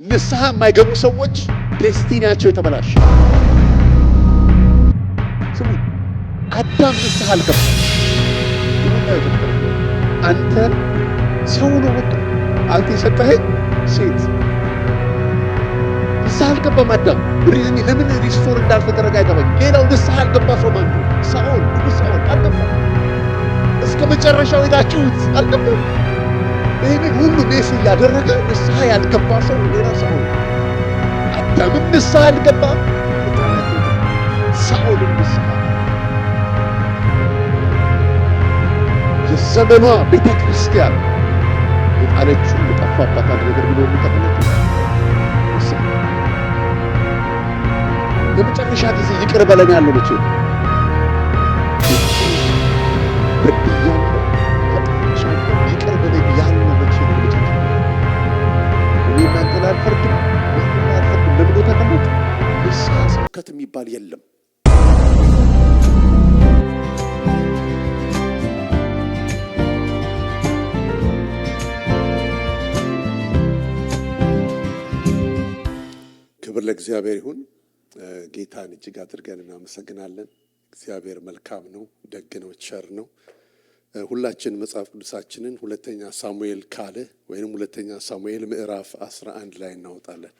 ንስሐ የማይገቡ ሰዎች ዴስቲኒያቸው የተበላሸ። ስሙ፣ አዳም ንስሐ አልገባም። አንተ ሰው ነው ወጣ አንተ የሰጠኸኝ ሴት ንስሐ አልገባም። አዳም ለምን ሪስቶር እንዳልተደረገ አይገባኝ። ሌላው ንስሐ አልገባ ሰው ማን ነው? ሳኦል፣ ንጉሥ ሳኦል አልገባም። እስከ መጨረሻው ሄዳችሁት አልገባም። ይህንን ሁሉ ሜስ እያደረገ ንስሐ ያልገባ ሰው ሌላ ሳኦል። አዳምም ንስሐ አልገባም። ሳኦልም ንስሐ የዘመኗ ቤተ ክርስቲያን የጣለችው የጠፋባት አንድ ነገር ቢኖር ተቀመጡ። ለመጨረሻ ጊዜ ይቅር በለን ያለው መቼ ነው? ይቅር በለን ያለው መቼ ነው? መጨረሻ እኔ እናንተን አልፈርድም ለብሎ ተቀመጡ። ንስሐ ስብከት የሚባል የለም። ክብር ለእግዚአብሔር ይሁን። ጌታን እጅግ አድርገን እናመሰግናለን። እግዚአብሔር መልካም ነው፣ ደግ ነው፣ ቸር ነው። ሁላችን መጽሐፍ ቅዱሳችንን ሁለተኛ ሳሙኤል ካለ ወይንም ሁለተኛ ሳሙኤል ምዕራፍ 11 ላይ እናወጣለን።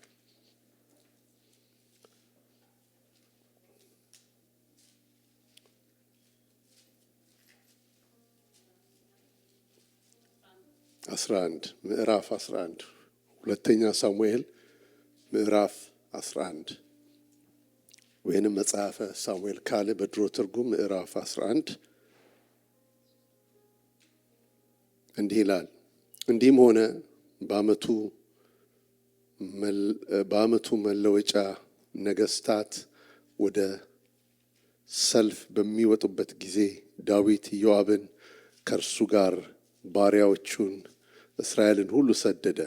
ምዕራፍ 11 ሁለተኛ ሳሙኤል ምዕራፍ 11 ወይንም መጽሐፈ ሳሙኤል ካለ በድሮ ትርጉም ምዕራፍ 11 እንዲህ ይላል። እንዲህም ሆነ በዓመቱ መለወጫ ነገሥታት ወደ ሰልፍ በሚወጡበት ጊዜ ዳዊት ኢዮአብን ከእርሱ ጋር ባሪያዎቹን እስራኤልን ሁሉ ሰደደ።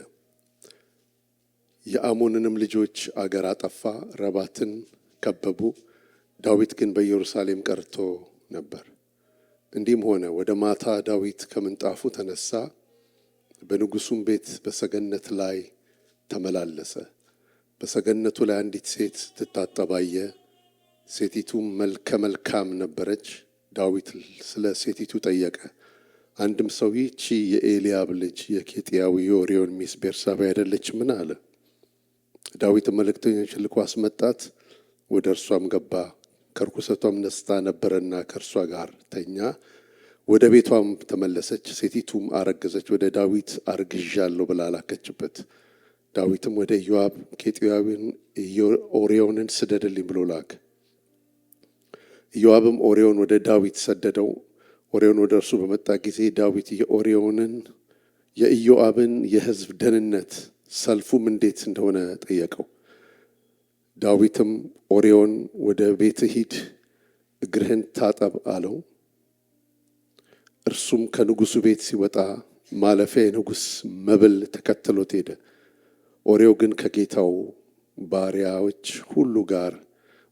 የአሞንንም ልጆች አገር አጠፋ፣ ረባትን ከበቡ። ዳዊት ግን በኢየሩሳሌም ቀርቶ ነበር። እንዲህም ሆነ ወደ ማታ ዳዊት ከምንጣፉ ተነሳ፣ በንጉሡም ቤት በሰገነት ላይ ተመላለሰ። በሰገነቱ ላይ አንዲት ሴት ትታጠብ አየ። ሴቲቱም መልከ መልካም ነበረች። ዳዊት ስለ ሴቲቱ ጠየቀ። አንድም ሰው ይህች የኤልያብ ልጅ የኬጢያዊ የኦርዮን ሚስት ቤርሳቤ አይደለችምን? አለ። ዳዊት መልእክተኞች ልኮ አስመጣት። ወደ እርሷም ገባ። ከርኩሰቷም ነስታ ነበረና ከእርሷ ጋር ተኛ። ወደ ቤቷም ተመለሰች። ሴቲቱም አረገዘች። ወደ ዳዊት አርግዣለሁ ብላ ላከችበት። ዳዊትም ወደ ኢዮአብ ኬጢያዊን ኦርዮንን ስደድልኝ ብሎ ላክ። ኢዮአብም ኦርዮን ወደ ዳዊት ሰደደው። ኦርዮን ወደ እርሱ በመጣ ጊዜ ዳዊት የኢዮአብን የሕዝብ ደህንነት ሰልፉም እንዴት እንደሆነ ጠየቀው። ዳዊትም ኦርዮን ወደ ቤት ሂድ፣ እግርህን ታጠብ አለው። እርሱም ከንጉሡ ቤት ሲወጣ ማለፊያ የንጉሥ መብል ተከትሎት ሄደ። ኦርዮ ግን ከጌታው ባሪያዎች ሁሉ ጋር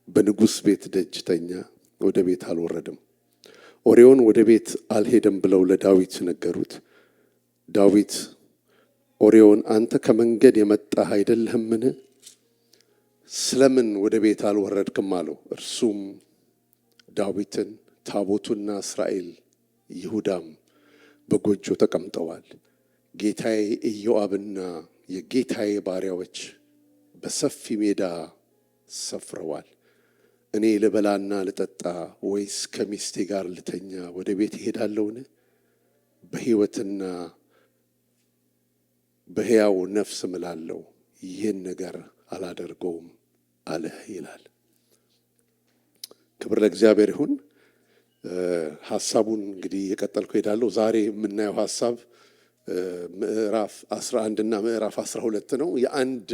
በንጉሥ ቤት ደጅ ተኛ፣ ወደ ቤት አልወረድም። ኦርዮን ወደ ቤት አልሄደም ብለው ለዳዊት ነገሩት። ዳዊት ኦርዮን አንተ ከመንገድ የመጣህ አይደለህምን? ስለምን ወደ ቤት አልወረድክም አለው። እርሱም ዳዊትን ታቦቱና እስራኤል ይሁዳም በጎጆ ተቀምጠዋል፣ ጌታዬ ኢዮአብና የጌታዬ ባሪያዎች በሰፊ ሜዳ ሰፍረዋል። እኔ ልበላና ልጠጣ ወይስ ከሚስቴ ጋር ልተኛ ወደ ቤት እሄዳለሁን? በሕይወትና በሕያው ነፍስ እምላለሁ ይህን ነገር አላደርገውም አለ ይላል። ክብር ለእግዚአብሔር ይሁን። ሐሳቡን እንግዲህ የቀጠልኩ ሄዳለሁ። ዛሬ የምናየው ሐሳብ ምዕራፍ 11 እና ምዕራፍ 12 ነው። የአንድ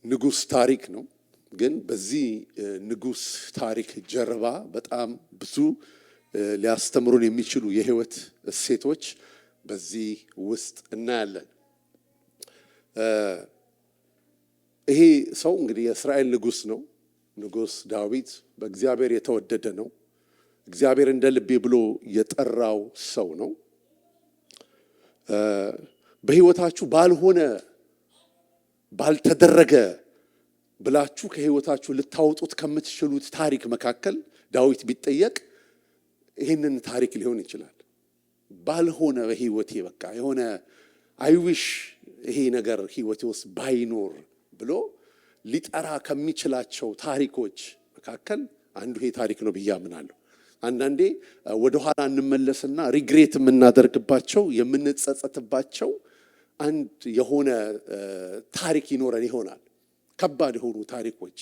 ንጉሥ ታሪክ ነው። ግን በዚህ ንጉሥ ታሪክ ጀርባ በጣም ብዙ ሊያስተምሩን የሚችሉ የህይወት እሴቶች በዚህ ውስጥ እናያለን። ይሄ ሰው እንግዲህ የእስራኤል ንጉሥ ነው። ንጉሥ ዳዊት በእግዚአብሔር የተወደደ ነው። እግዚአብሔር እንደ ልቤ ብሎ የጠራው ሰው ነው። በህይወታችሁ ባልሆነ ባልተደረገ ብላችሁ ከህይወታችሁ ልታወጡት ከምትችሉት ታሪክ መካከል ዳዊት ቢጠየቅ ይሄንን ታሪክ ሊሆን ይችላል። ባልሆነ በህይወቴ በቃ የሆነ አይዊሽ ይሄ ነገር ህይወቴ ውስጥ ባይኖር ብሎ ሊጠራ ከሚችላቸው ታሪኮች መካከል አንዱ ይሄ ታሪክ ነው ብዬ አምናለሁ። አንዳንዴ ወደ ኋላ እንመለስና ሪግሬት የምናደርግባቸው የምንጸጸትባቸው አንድ የሆነ ታሪክ ይኖረን ይሆናል። ከባድ የሆኑ ታሪኮች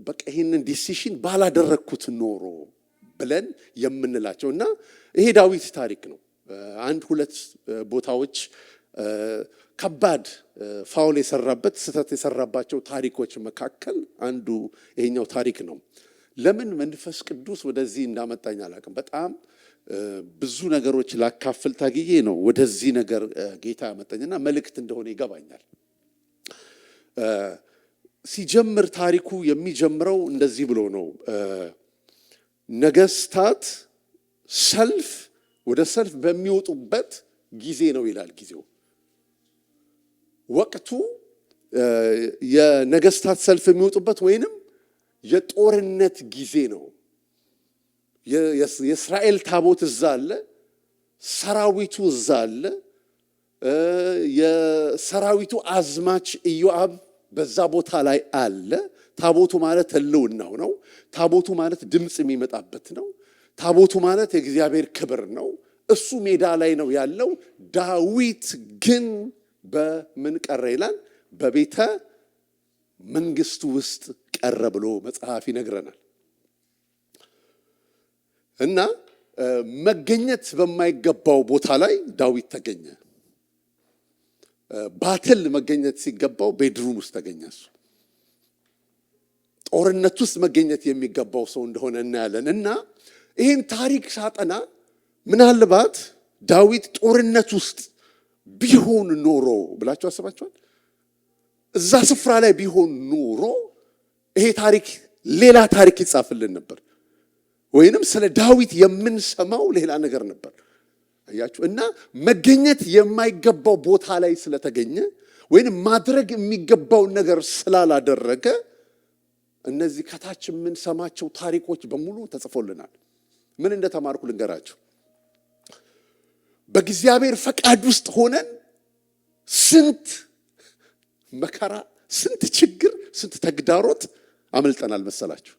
በቃ ይሄንን ዲሲሽን ባላደረኩት ኖሮ ብለን የምንላቸው እና ይሄ ዳዊት ታሪክ ነው። አንድ ሁለት ቦታዎች ከባድ ፋውል የሰራበት ስህተት የሰራባቸው ታሪኮች መካከል አንዱ ይሄኛው ታሪክ ነው። ለምን መንፈስ ቅዱስ ወደዚህ እንዳመጣኝ አላውቅም። በጣም ብዙ ነገሮች ላካፍል ታግዬ ነው ወደዚህ ነገር ጌታ ያመጣኝና መልእክት እንደሆነ ይገባኛል። ሲጀምር ታሪኩ የሚጀምረው እንደዚህ ብሎ ነው። ነገስታት ሰልፍ ወደ ሰልፍ በሚወጡበት ጊዜ ነው ይላል። ጊዜው ወቅቱ የነገስታት ሰልፍ የሚወጡበት ወይንም የጦርነት ጊዜ ነው። የእስራኤል ታቦት እዛ አለ፣ ሰራዊቱ እዛ አለ። የሰራዊቱ አዝማች ኢዮአብ በዛ ቦታ ላይ አለ። ታቦቱ ማለት ህልውናው ነው። ታቦቱ ማለት ድምጽ የሚመጣበት ነው። ታቦቱ ማለት የእግዚአብሔር ክብር ነው። እሱ ሜዳ ላይ ነው ያለው። ዳዊት ግን በምን ቀረ ይላል? በቤተ መንግስቱ ውስጥ ቀረ ብሎ መጽሐፍ ይነግረናል። እና መገኘት በማይገባው ቦታ ላይ ዳዊት ተገኘ። ባትል መገኘት ሲገባው ቤድሩም ውስጥ ተገኘ። እሱ ጦርነት ውስጥ መገኘት የሚገባው ሰው እንደሆነ እናያለን። እና ይህን ታሪክ ሳጠና ምናልባት ዳዊት ጦርነት ውስጥ ቢሆን ኖሮ ብላችሁ አስባችኋል? እዛ ስፍራ ላይ ቢሆን ኖሮ ይሄ ታሪክ ሌላ ታሪክ ይጻፍልን ነበር፣ ወይንም ስለ ዳዊት የምንሰማው ሌላ ነገር ነበር። አያችሁ? እና መገኘት የማይገባው ቦታ ላይ ስለተገኘ ወይንም ማድረግ የሚገባውን ነገር ስላላደረገ እነዚህ ከታች የምንሰማቸው ታሪኮች በሙሉ ተጽፎልናል። ምን እንደተማርኩ ልንገራችሁ። በእግዚአብሔር ፈቃድ ውስጥ ሆነን ስንት መከራ፣ ስንት ችግር፣ ስንት ተግዳሮት አመልጠናል መሰላችሁ?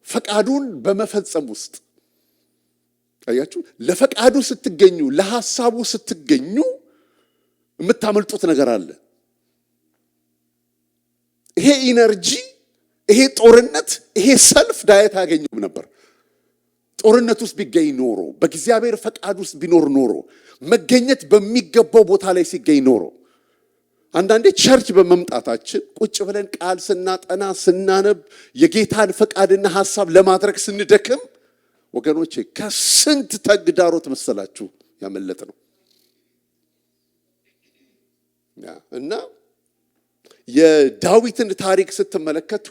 ፈቃዱን በመፈጸም ውስጥ አያችሁ። ለፈቃዱ ስትገኙ፣ ለሐሳቡ ስትገኙ የምታመልጡት ነገር አለ። ይሄ ኢነርጂ፣ ይሄ ጦርነት፣ ይሄ ሰልፍ ዳዊት አያገኘውም ነበር። ጦርነት ውስጥ ቢገኝ ኖሮ፣ በእግዚአብሔር ፈቃድ ውስጥ ቢኖር ኖሮ፣ መገኘት በሚገባው ቦታ ላይ ሲገኝ ኖሮ። አንዳንዴ ቸርች በመምጣታችን ቁጭ ብለን ቃል ስናጠና ስናነብ የጌታን ፈቃድና ሐሳብ ለማድረግ ስንደክም ወገኖቼ ከስንት ተግዳሮት መሰላችሁ ያመለጥ ነው። እና የዳዊትን ታሪክ ስትመለከቱ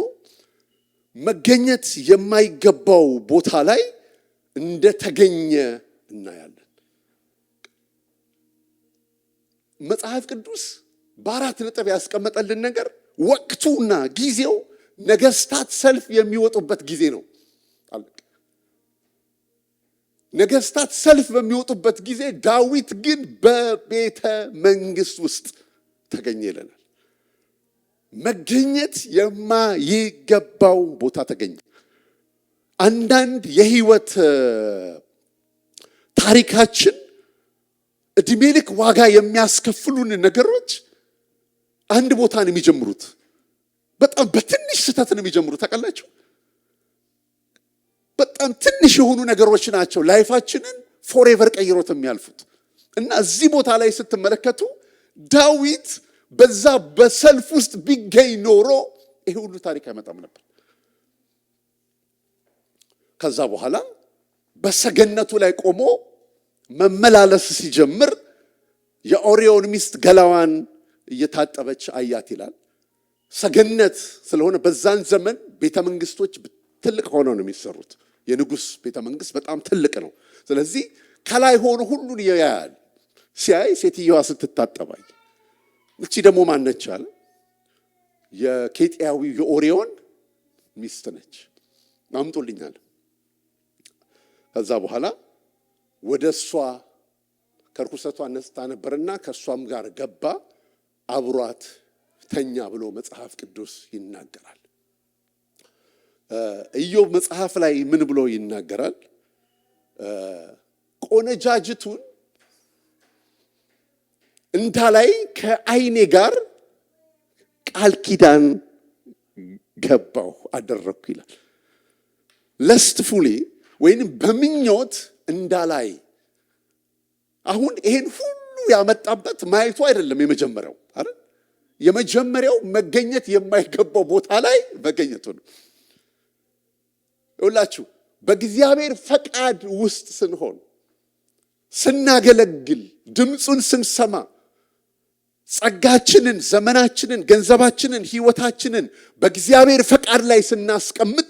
መገኘት የማይገባው ቦታ ላይ እንደተገኘ እናያለን። መጽሐፍ ቅዱስ በአራት ነጥብ ያስቀመጠልን ነገር ወቅቱና ጊዜው ነገስታት ሰልፍ የሚወጡበት ጊዜ ነው። ነገስታት ሰልፍ በሚወጡበት ጊዜ ዳዊት ግን በቤተ መንግስት ውስጥ ተገኘ ይለናል። መገኘት የማይገባው ቦታ ተገኘ። አንዳንድ የህይወት ታሪካችን እድሜ ልክ ዋጋ የሚያስከፍሉን ነገሮች አንድ ቦታ ነው የሚጀምሩት። በጣም በትንሽ ስህተት ነው የሚጀምሩት። ታውቃላችሁ? በጣም ትንሽ የሆኑ ነገሮች ናቸው ላይፋችንን ፎሬቨር ቀይሮት የሚያልፉት። እና እዚህ ቦታ ላይ ስትመለከቱ ዳዊት በዛ በሰልፍ ውስጥ ቢገኝ ኖሮ ይሄ ሁሉ ታሪክ አይመጣም ነበር። ከዛ በኋላ በሰገነቱ ላይ ቆሞ መመላለስ ሲጀምር የኦሪዮን ሚስት ገላዋን እየታጠበች አያት ይላል። ሰገነት ስለሆነ በዛን ዘመን ቤተ መንግስቶች ትልቅ ሆነው ነው የሚሰሩት። የንጉስ ቤተ መንግስት በጣም ትልቅ ነው። ስለዚህ ከላይ ሆኖ ሁሉን ያያል። ሲያይ ሴትዮዋ ስትታጠባይ እቺ ደግሞ ማን ነች አለ? የኬጢያዊ የኦሪዮን ሚስት ነች። አምጡልኛል። ከዛ በኋላ ወደ እሷ ከርኩሰቷ ነስታ ነበርና ከእሷም ጋር ገባ፣ አብሯት ተኛ ብሎ መጽሐፍ ቅዱስ ይናገራል። ኢዮብ መጽሐፍ ላይ ምን ብሎ ይናገራል? ቆነጃጅቱን እንዳላይ ከዓይኔ ጋር ቃል ኪዳን ገባሁ አደረግኩ ይላል። ለስትፉሊ ወይንም በምኞት እንዳላይ። አሁን ይሄን ሁሉ ያመጣበት ማየቱ አይደለም የመጀመሪያው አይደል? የመጀመሪያው መገኘት የማይገባው ቦታ ላይ መገኘቱ ነው። ይኸውላችሁ በእግዚአብሔር ፈቃድ ውስጥ ስንሆን፣ ስናገለግል፣ ድምፁን ስንሰማ፣ ጸጋችንን፣ ዘመናችንን፣ ገንዘባችንን፣ ህይወታችንን በእግዚአብሔር ፈቃድ ላይ ስናስቀምጥ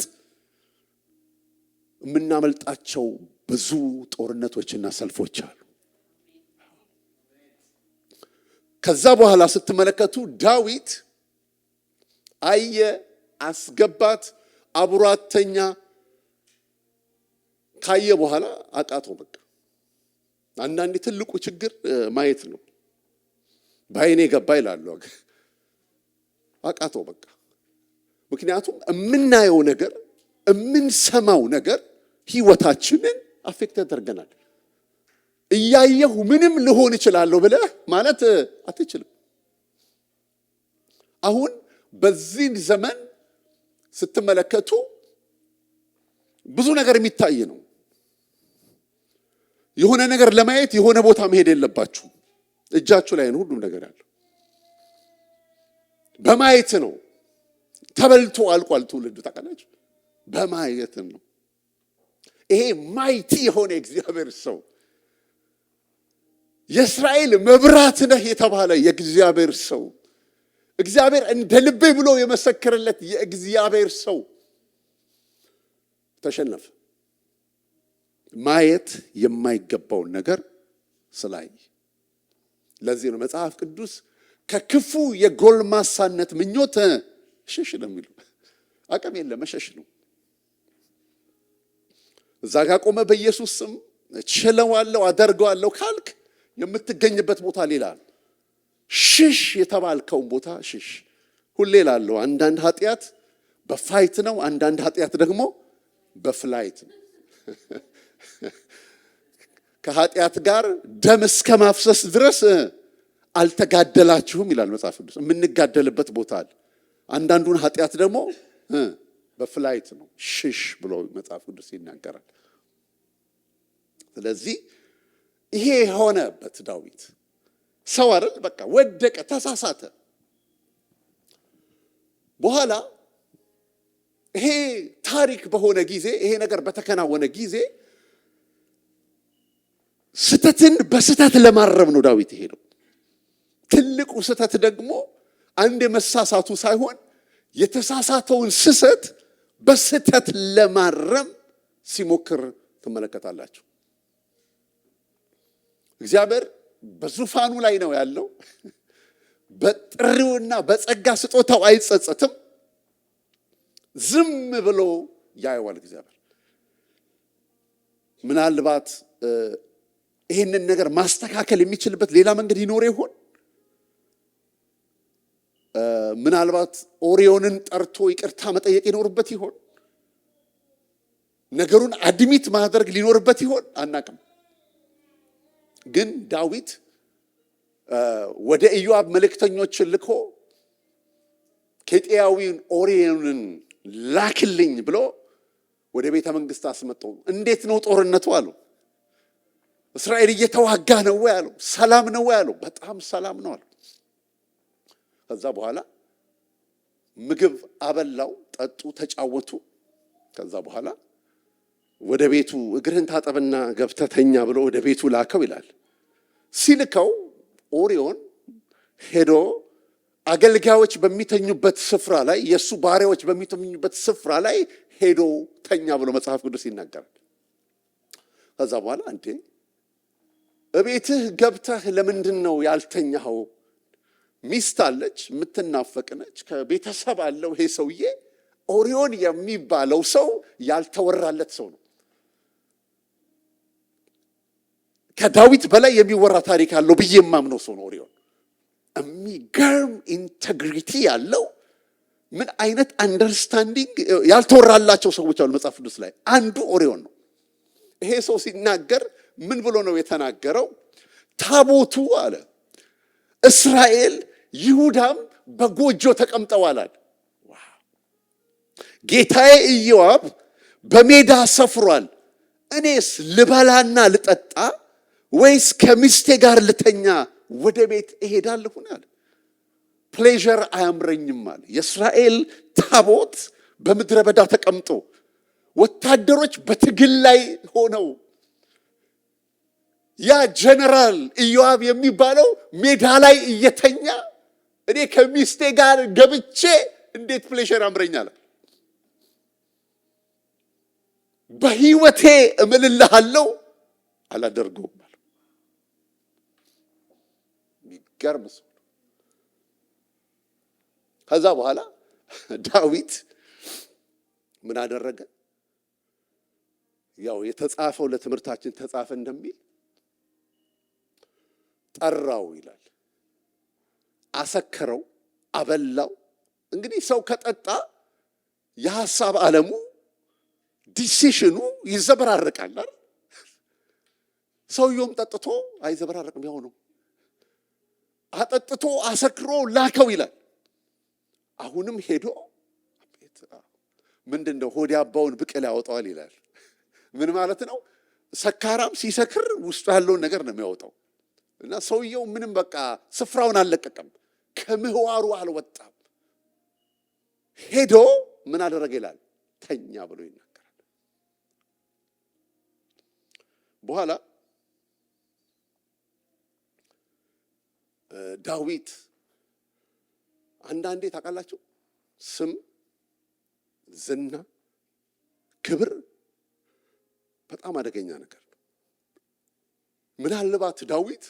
የምናመልጣቸው ብዙ ጦርነቶችና ሰልፎች አሉ። ከዛ በኋላ ስትመለከቱ ዳዊት አየ፣ አስገባት፣ አብሯት ተኛ። ካየ በኋላ አቃተው። በቃ አንዳንዴ ትልቁ ችግር ማየት ነው። በዓይኔ ገባ ይላሉ። አቃተው በቃ። ምክንያቱም የምናየው ነገር፣ የምንሰማው ነገር ህይወታችንን አፌክት ያደርገናል። እያየሁ ምንም ልሆን እችላለሁ ብለህ ማለት አትችልም። አሁን በዚህ ዘመን ስትመለከቱ ብዙ ነገር የሚታይ ነው። የሆነ ነገር ለማየት የሆነ ቦታ መሄድ የለባችሁ። እጃችሁ ላይ ነው ሁሉም ነገር ያለው። በማየት ነው። ተበልቶ አልቋል ትውልዱ። ታውቃላችሁ፣ በማየት ነው። ይሄ ማይቲ የሆነ እግዚአብሔር ሰው፣ የእስራኤል መብራት ነህ የተባለ የእግዚአብሔር ሰው፣ እግዚአብሔር እንደ ልቤ ብሎ የመሰከረለት የእግዚአብሔር ሰው ተሸነፈ። ማየት የማይገባውን ነገር ስላይ። ለዚህ ነው መጽሐፍ ቅዱስ ከክፉ የጎልማሳነት ምኞት ሽሽ ነው የሚለው። አቅም የለም መሸሽ ነው። እዛ ጋር ቆመ በኢየሱስ ስም እችለዋለሁ አደርገዋለሁ ካልክ የምትገኝበት ቦታ ሌላ ነው። ሽሽ የተባልከውን ቦታ ሽሽ። ሁሌ ላለው አንዳንድ ኃጢአት በፋይት ነው፣ አንዳንድ ኃጢአት ደግሞ በፍላይት ነው። ከኃጢአት ጋር ደም እስከ ማፍሰስ ድረስ አልተጋደላችሁም ይላል መጽሐፍ ቅዱስ። የምንጋደልበት ቦታ አለ። አንዳንዱን ኃጢአት ደግሞ በፍላይት ነው፣ ሽሽ ብሎ መጽሐፍ ቅዱስ ይናገራል። ስለዚህ ይሄ የሆነበት ዳዊት ሰው አይደል፣ በቃ ወደቀ፣ ተሳሳተ። በኋላ ይሄ ታሪክ በሆነ ጊዜ፣ ይሄ ነገር በተከናወነ ጊዜ ስተትን በስተት ለማረም ነው ዳዊት ሄደው። ትልቁ ስተት ደግሞ አንድ የመሳሳቱ ሳይሆን የተሳሳተውን ስህተት በስተት ለማረም ሲሞክር ትመለከታላችሁ። እግዚአብሔር በዙፋኑ ላይ ነው ያለው። በጥሪውና በጸጋ ስጦታው አይጸጸትም። ዝም ብሎ ያየዋል እግዚአብሔር። ምናልባት ይህንን ነገር ማስተካከል የሚችልበት ሌላ መንገድ ይኖር ይሆን? ምናልባት ኦሪዮንን ጠርቶ ይቅርታ መጠየቅ ይኖርበት ይሆን? ነገሩን አድሚት ማድረግ ሊኖርበት ይሆን? አናቅም። ግን ዳዊት ወደ ኢዮአብ መልእክተኞችን ልኮ ኬጢያዊውን ኦሪዮንን ላክልኝ ብሎ ወደ ቤተ መንግስት አስመጣው። እንዴት ነው ጦርነቱ አሉ። እስራኤል እየተዋጋ ነው ወይ አሉ። ሰላም ነው ወይ አሉ። በጣም ሰላም ነው አሉ። ከዛ በኋላ ምግብ አበላው፣ ጠጡ፣ ተጫወቱ። ከዛ በኋላ ወደ ቤቱ እግርህን ታጠብና ገብተህ ተኛ ብሎ ወደ ቤቱ ላከው ይላል። ሲልከው ኦሪዮን ሄዶ አገልጋዮች በሚተኙበት ስፍራ ላይ፣ የሱ ባሪያዎች በሚተኙበት ስፍራ ላይ ሄዶ ተኛ ብሎ መጽሐፍ ቅዱስ ይናገራል። ከዛ በኋላ እንዴ እቤትህ ገብተህ ለምንድን ነው ያልተኛኸው? ሚስት አለች፣ የምትናፈቅነች፣ ከቤተሰብ አለው። ይሄ ሰውዬ ኦሪዮን የሚባለው ሰው ያልተወራለት ሰው ነው። ከዳዊት በላይ የሚወራ ታሪክ አለው ብዬ የማምነው ሰው ነው ኦሪዮን። የሚገርም ኢንቴግሪቲ ያለው ምን አይነት አንደርስታንዲንግ ያልተወራላቸው ሰዎች አሉ መጽሐፍ ቅዱስ ላይ። አንዱ ኦሪዮን ነው። ይሄ ሰው ሲናገር ምን ብሎ ነው የተናገረው? ታቦቱ አለ እስራኤል ይሁዳም በጎጆ ተቀምጠዋል አለ። ጌታዬ ኢዮአብ በሜዳ ሰፍሯል። እኔስ ልበላና ልጠጣ ወይስ ከሚስቴ ጋር ልተኛ ወደ ቤት እሄዳለሁ አለ። ፕሌዠር አያምረኝም አለ። የእስራኤል ታቦት በምድረ በዳ ተቀምጦ ወታደሮች በትግል ላይ ሆነው ያ ጀነራል ኢዮአብ የሚባለው ሜዳ ላይ እየተኛ እኔ ከሚስቴ ጋር ገብቼ እንዴት ፕሌዠር አምረኛል። በህይወቴ እምልልሃለሁ አላደርገውም አለ። የሚገርም ሰው። ከዛ በኋላ ዳዊት ምን አደረገ? ያው የተጻፈው ለትምህርታችን ተጻፈ እንደሚል ጠራው ይላል። አሰከረው፣ አበላው። እንግዲህ ሰው ከጠጣ የሐሳብ ዓለሙ ዲሲሽኑ ይዘበራረቃል አይደል? ሰውየውም ጠጥቶ አይዘበራረቅም። ያው ነው። አጠጥቶ አሰክሮ ላከው ይላል። አሁንም ሄዶ ምንድነው ሆድ ያባውን ብቅል ያወጣዋል ይላል። ምን ማለት ነው? ሰካራም ሲሰክር ውስጡ ያለውን ነገር ነው የሚያወጣው። እና ሰውየው ምንም በቃ ስፍራውን አልለቀቀም፣ ከምህዋሩ አልወጣም። ሄዶ ምን አደረገ ይላል? ተኛ ብሎ ይናገራል። በኋላ ዳዊት አንዳንዴ ታውቃላችሁ ስም፣ ዝና፣ ክብር በጣም አደገኛ ነገር ነው። ምናልባት ዳዊት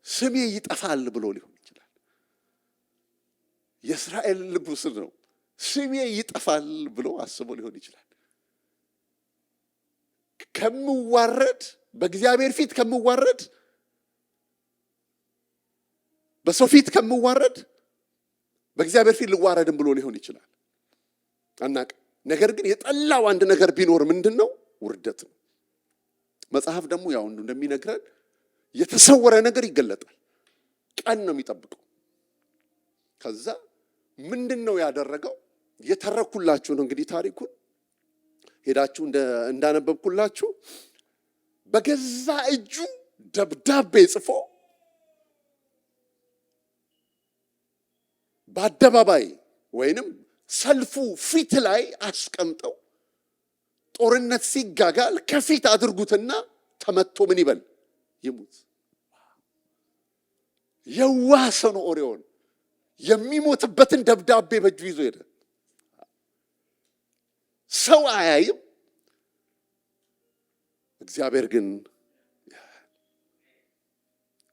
ስሜ ይጠፋል ብሎ ሊሆን ይችላል። የእስራኤል ንጉሥ ነው። ስሜ ይጠፋል ብሎ አስቦ ሊሆን ይችላል። ከምዋረድ በእግዚአብሔር ፊት ከምዋረድ በሰው ፊት ከምዋረድ በእግዚአብሔር ፊት ልዋረድም ብሎ ሊሆን ይችላል። አናቅ። ነገር ግን የጠላው አንድ ነገር ቢኖር ምንድነው? ውርደት ነው። መጽሐፍ ደግሞ ያው እንደሚነግረን የተሰወረ ነገር ይገለጣል። ቀን ነው የሚጠብቀው። ከዛ ምንድነው ያደረገው? የተረኩላችሁ ነው እንግዲህ ታሪኩን ሄዳችሁ እንዳነበብኩላችሁ በገዛ እጁ ደብዳቤ ጽፎ በአደባባይ ወይንም ሰልፉ ፊት ላይ አስቀምጠው ጦርነት ሲጋጋል ከፊት አድርጉትና ተመቶ ምን ይበል? ይሙት። የዋህ ነው ኦሪዮን። የሚሞትበትን ደብዳቤ በእጁ ይዞ ሄደ። ሰው አያይም፣ እግዚአብሔር ግን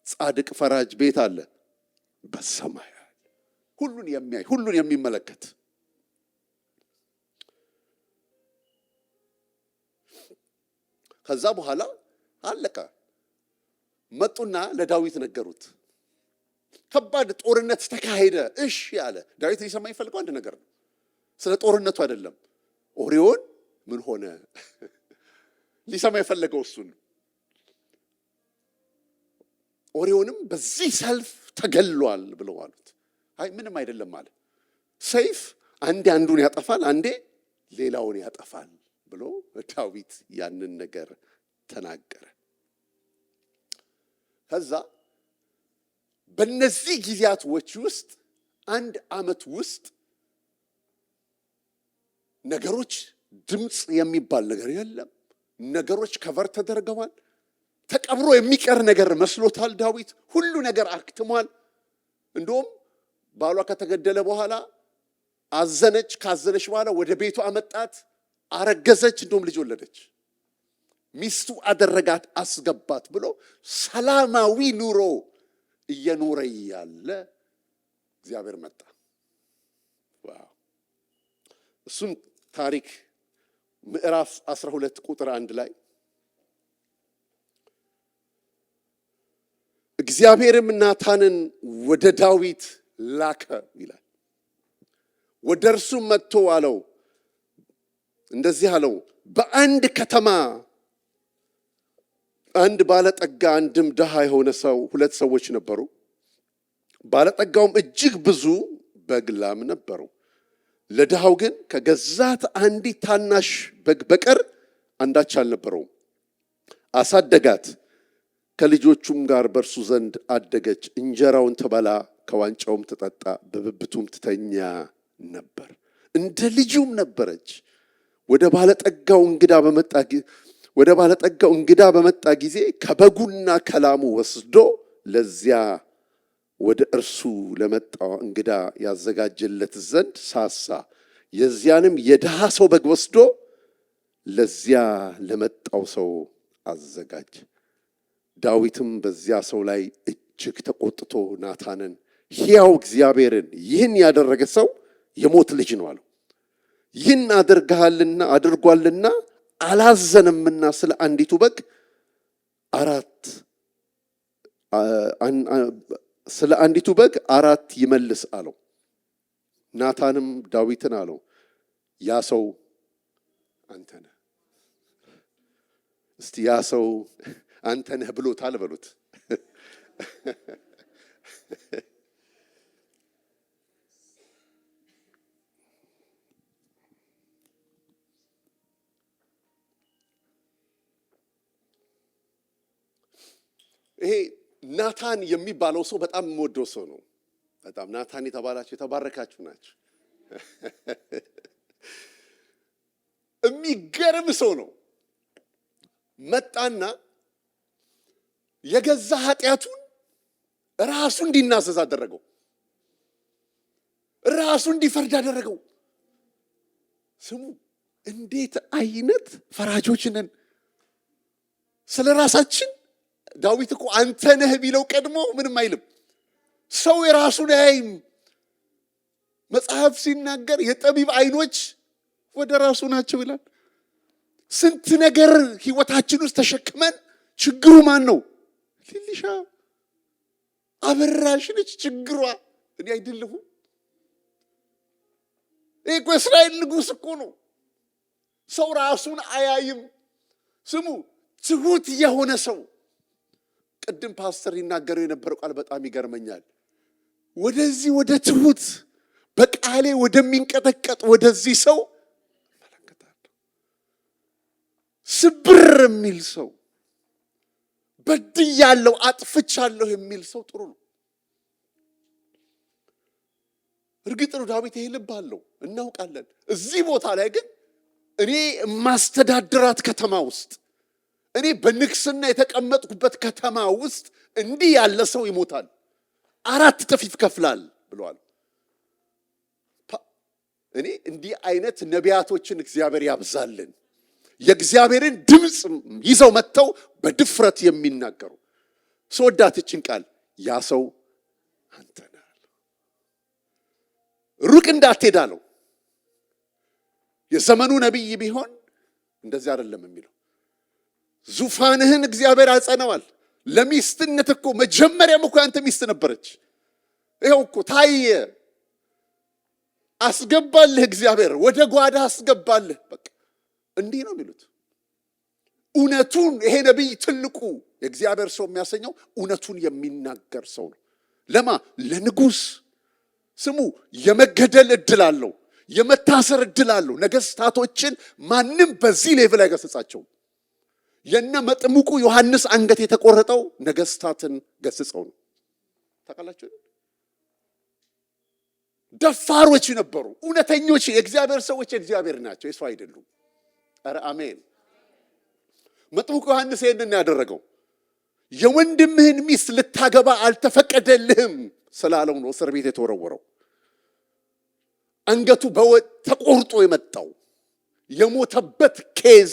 ጻድቅ ፈራጅ ቤት አለ በሰማይ፣ ሁሉን የሚያይ ሁሉን የሚመለከት። ከዛ በኋላ አለቀ። መጡና ለዳዊት ነገሩት። ከባድ ጦርነት ተካሄደ። እሺ ያለ ዳዊት ሊሰማ ይፈልገው አንድ ነገር ነው። ስለ ጦርነቱ አይደለም። ኦሪዮን ምን ሆነ? ሊሰማ የፈለገው እሱን። ኦሪዮንም በዚህ ሰልፍ ተገሏል ብለው አሉት። አይ ምንም አይደለም አለ። ሰይፍ አንዴ አንዱን ያጠፋል፣ አንዴ ሌላውን ያጠፋል ብሎ ዳዊት ያንን ነገር ተናገረ። ከዛ በእነዚህ ጊዜያቶች ውስጥ 1 ዓመት ውስጥ ነገሮች ድምፅ የሚባል ነገር የለም። ነገሮች ከቨር ተደርገዋል። ተቀብሮ የሚቀር ነገር መስሎታል ዳዊት። ሁሉ ነገር አክትሟል። እንደውም ባሏ ከተገደለ በኋላ አዘነች። ካዘነች በኋላ ወደ ቤቱ አመጣት፣ አረገዘች፣ እንደውም ልጅ ወለደች። ሚስቱ አደረጋት፣ አስገባት ብሎ ሰላማዊ ኑሮ እየኖረ ያለ እግዚአብሔር መጣ። ዋው! እሱን ታሪክ ምዕራፍ 12 ቁጥር 1 ላይ እግዚአብሔርም ናታንን ወደ ዳዊት ላከ ይላል። ወደ እርሱም መጥቶ አለው፣ እንደዚህ አለው፣ በአንድ ከተማ አንድ ባለጠጋ አንድም ድሃ የሆነ ሰው ሁለት ሰዎች ነበሩ። ባለጠጋውም እጅግ ብዙ በግ ላም ነበሩ። ለድሃው ግን ከገዛት አንዲት ታናሽ በግ በቀር አንዳች አልነበረውም። አሳደጋት፣ ከልጆቹም ጋር በእርሱ ዘንድ አደገች። እንጀራውን ትበላ፣ ከዋንጫውም ትጠጣ፣ በብብቱም ትተኛ ነበር። እንደ ልጁም ነበረች። ወደ ባለጠጋው እንግዳ በመጣ ጊዜ ከበጉና ከላሙ ወስዶ ለዚያ ወደ እርሱ ለመጣው እንግዳ ያዘጋጀለት ዘንድ ሳሳ። የዚያንም የድሃ ሰው በግ ወስዶ ለዚያ ለመጣው ሰው አዘጋጀ። ዳዊትም በዚያ ሰው ላይ እጅግ ተቆጥቶ ናታንን ሕያው እግዚአብሔርን ይህን ያደረገ ሰው የሞት ልጅ ነው አለው። ይህን አድርጓልና አላዘነምና ስለ አንዲቱ በግ አራት ይመልስ አለው። ናታንም ዳዊትን አለው፣ ያ ሰው አንተ ነህ። እስቲ ያ ሰው አንተ ነህ ብሎታል በሉት። ይሄ ናታን የሚባለው ሰው በጣም የምወደው ሰው ነው። በጣም ናታን የተባላችሁ የተባረካችሁ ናችሁ። የሚገርም ሰው ነው። መጣና የገዛ ኃጢአቱን ራሱ እንዲናዘዝ አደረገው። ራሱ እንዲፈርድ አደረገው። ስሙ፣ እንዴት አይነት ፈራጆች ነን! ስለ ራሳችን ዳዊት እኮ አንተ ነህ ቢለው ቀድሞ ምንም አይልም። ሰው የራሱን አያይም። መጽሐፍ ሲናገር የጠቢብ አይኖች ወደ ራሱ ናቸው ይላል። ስንት ነገር ህይወታችን ውስጥ ተሸክመን ችግሩ ማን ነው? ሊሊሻ አበራሽ ነች ችግሯ፣ እኔ አይደለሁም። ይሄ እኮ እስራኤል ንጉሥ እኮ ነው። ሰው ራሱን አያይም። ስሙ፣ ትሁት የሆነ ሰው ቅድም ፓስተር ይናገረው የነበረው ቃል በጣም ይገርመኛል። ወደዚህ ወደ ትሁት በቃሌ ወደሚንቀጠቀጥ ወደዚህ ሰው እመለከታለሁ። ስብር የሚል ሰው፣ በድያለሁ አጥፍቻለሁ የሚል ሰው ጥሩ ነው። እርግጥ ነው ዳዊት ይሄ ልብ አለው እናውቃለን። እዚህ ቦታ ላይ ግን እኔ የማስተዳድራት ከተማ ውስጥ እኔ በንግስና የተቀመጥኩበት ከተማ ውስጥ እንዲህ ያለ ሰው ይሞታል፣ 4 እጥፍ ይከፍላል ብለዋል። እኔ እንዲህ አይነት ነቢያቶችን እግዚአብሔር ያብዛልን። የእግዚአብሔርን ድምፅ ይዘው መጥተው በድፍረት የሚናገሩ ስወዳትችን ቃል ያ ሰው አንተ ነህ አለው። ሩቅ እንዳትሄድ አለው። የዘመኑ ነቢይ ቢሆን እንደዚህ አይደለም የሚለው። ዙፋንህን እግዚአብሔር ያጸናዋል። ለሚስትነት እኮ መጀመሪያም እኮ አንተ ሚስት ነበረች። ይኸው እኮ ታየ፣ አስገባልህ፣ እግዚአብሔር ወደ ጓዳ አስገባልህ። በቃ እንዲህ ነው የሚሉት። እውነቱን ይሄ ነቢይ ትልቁ የእግዚአብሔር ሰው የሚያሰኘው እውነቱን የሚናገር ሰው ነው። ለማ ለንጉሥ ስሙ፣ የመገደል እድል አለው፣ የመታሰር እድል አለው። ነገስታቶችን ማንም በዚህ ሌቭል አይገስጻቸውም። የነ መጥምቁ ዮሐንስ አንገት የተቆረጠው ነገስታትን ገስጸው ነው። ታውቃላችሁ? ደፋሮች ነበሩ። እውነተኞች የእግዚአብሔር ሰዎች የእግዚአብሔር ናቸው፣ የሰው አይደሉም። ኧረ አሜን። መጥምቁ ዮሐንስ ይሄንን ያደረገው የወንድምህን ሚስት ልታገባ አልተፈቀደልህም ስላለው ነው እስር ቤት የተወረወረው። አንገቱ ተቆርጦ የመጣው የሞተበት ኬዝ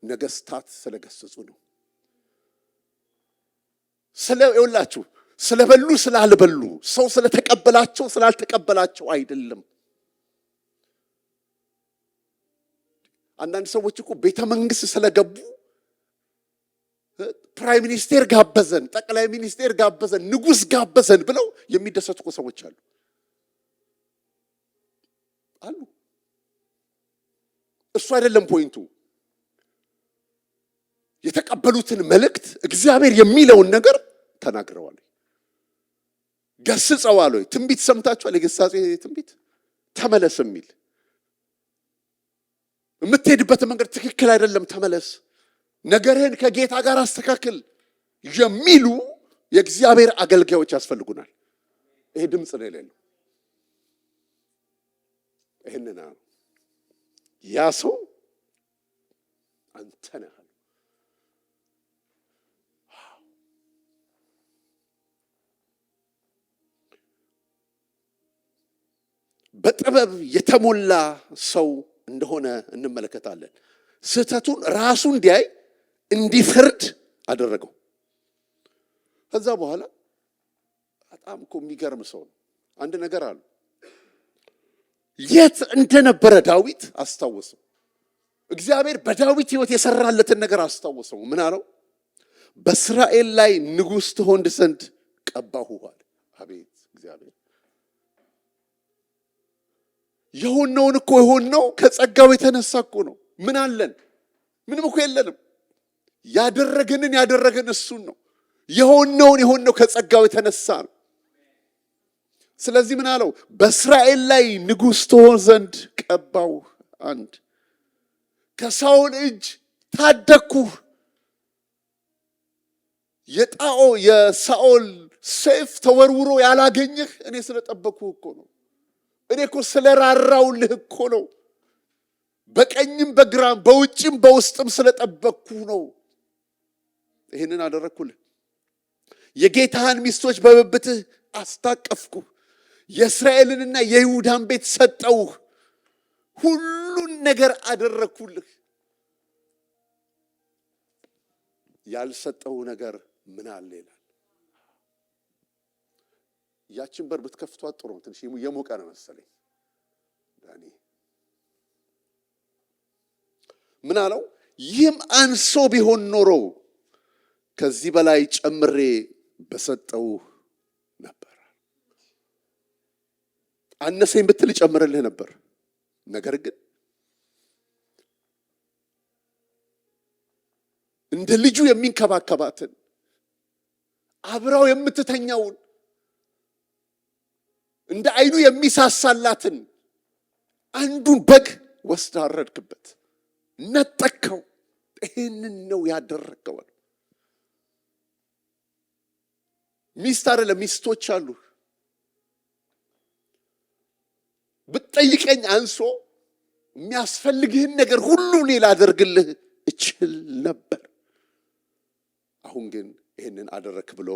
ነገስታት ስለገሰጹ ነው። ይኸውላችሁ ስለበሉ ስላልበሉ፣ ሰው ስለተቀበላቸው ስላልተቀበላቸው አይደለም። አንዳንድ ሰዎች እኮ ቤተ መንግስት ስለገቡ ፕራይም ሚኒስቴር ጋበዘን፣ ጠቅላይ ሚኒስቴር ጋበዘን፣ ንጉስ ጋበዘን ብለው የሚደሰቱ እኮ ሰዎች አሉ። እሱ አይደለም ፖይንቱ። የተቀበሉትን መልእክት እግዚአብሔር የሚለውን ነገር ተናግረዋል፣ ገስጸዋል። ትንቢት ሰምታችኋል? የግሳጼ ትንቢት ተመለስ የሚል የምትሄድበት መንገድ ትክክል አይደለም፣ ተመለስ፣ ነገርህን ከጌታ ጋር አስተካክል የሚሉ የእግዚአብሔር አገልጋዮች ያስፈልጉናል። ይሄ ድምፅ ነው የሌለው። ይሄንን ያ ሰው አንተ ነህ። በጥበብ የተሞላ ሰው እንደሆነ እንመለከታለን። ስህተቱን ራሱ እንዲያይ እንዲፈርድ አደረገው። ከዛ በኋላ በጣም እኮ የሚገርም ሰው ነው። አንድ ነገር አለ። የት እንደነበረ ዳዊት አስታወሰው። እግዚአብሔር በዳዊት ሕይወት የሰራለትን ነገር አስታወሰው። ምን አለው? በእስራኤል ላይ ንጉሥ ትሆን ዘንድ ቀባሁህ አለ። አቤት እግዚአብሔር! የሆነውን እኮ የሆነው ከጸጋው የተነሳ እኮ ነው። ምን አለን? ምንም እኮ የለንም። ያደረገን እሱን ነው። የሆነው ከጸጋው የተነሳ ነው። ስለዚህ ምን አለው? በእስራኤል ላይ ንጉሥ ትሆን ዘንድ ቀባሁህ። አንድ ከሳኦል እጅ ታደግኩህ። የሳኦል ሰይፍ ተወርውሮ ያላገኘህ እኔ ስለጠበቅኩህ እኮ ነው። እኔ እኮ ስለራራውልህ እኮ ነው። በቀኝም በግራም በውጭም በውስጥም ስለጠበቅኩህ ነው። ይህንን አደረግኩልህ። የጌታህን ሚስቶች በብብትህ አስታቀፍኩህ። የእስራኤልንና የይሁዳን ቤት ሰጠውህ። ሁሉን ነገር አደረግኩልህ። ያልሰጠው ነገር ምን አለ ይላል። ያችን በር ብትከፍቷት ጥሩ ነው። ትንሽ የሞቀ ነው መሰለኝ። ዳኒ ምን አለው? ይህም አንሶ ቢሆን ኖሮ ከዚህ በላይ ጨምሬ በሰጠው ነበር። አነሰኝ ብትል ጨምርልህ ነበር። ነገር ግን እንደ ልጁ የሚንከባከባትን አብራው የምትተኛውን እንደ አይኑ የሚሳሳላትን አንዱን በግ ወስደህ አረድክበት፣ ነጠቅከው። ይህንን ነው ያደረገው። ሚስት አይደለም፣ ሚስቶች አሉ። ብትጠይቀኝ አንሶ የሚያስፈልግህን ነገር ሁሉ እኔ ላደርግልህ እችል ነበር። አሁን ግን ይህንን አደረክ ብሎ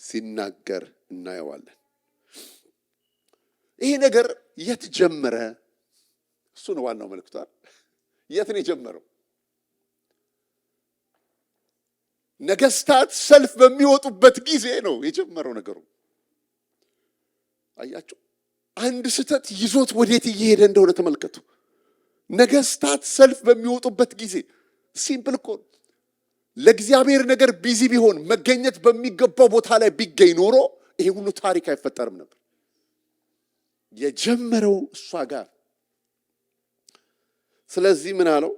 ሲናገር እናየዋለን። ይሄ ነገር የት ጀመረ? እሱ ነው ዋናው መልእክቱ። የት ነው የጀመረው? ነገስታት ሰልፍ በሚወጡበት ጊዜ ነው የጀመረው ነገሩ። አያችሁ፣ አንድ ስህተት ይዞት ወዴት እየሄደ እንደሆነ ተመልከቱ። ነገስታት ሰልፍ በሚወጡበት ጊዜ ሲምፕል እኮ ለእግዚአብሔር ነገር ቢዚ ቢሆን መገኘት በሚገባው ቦታ ላይ ቢገኝ ኖሮ ይሄ ሁሉ ታሪክ አይፈጠርም ነበር። የጀመረው እሷ ጋር። ስለዚህ ምን አለው?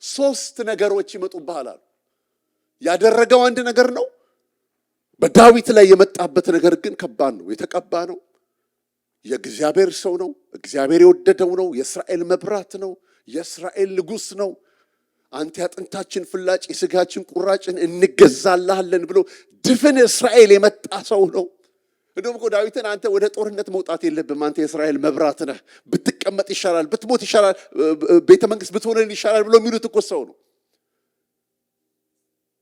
3 ነገሮች ይመጡብሃል አሉ። ያደረገው አንድ ነገር ነው። በዳዊት ላይ የመጣበት ነገር ግን ከባድ ነው። የተቀባ ነው። የእግዚአብሔር ሰው ነው። እግዚአብሔር የወደደው ነው። የእስራኤል መብራት ነው። የእስራኤል ንጉሥ ነው። አንተ ያጥንታችን ፍላጭ የስጋችን ቁራጭን እንገዛልሃለን ብሎ ድፍን እስራኤል የመጣ ሰው ነው። እንደውም እኮ ዳዊትን አንተ ወደ ጦርነት መውጣት የለብም፣ አንተ የእስራኤል መብራት ነህ፣ ብትቀመጥ ይሻላል፣ ብትሞት ይሻላል፣ ቤተ መንግስት ብትሆነን ይሻላል ብሎ የሚሉት እኮ ሰው ነው።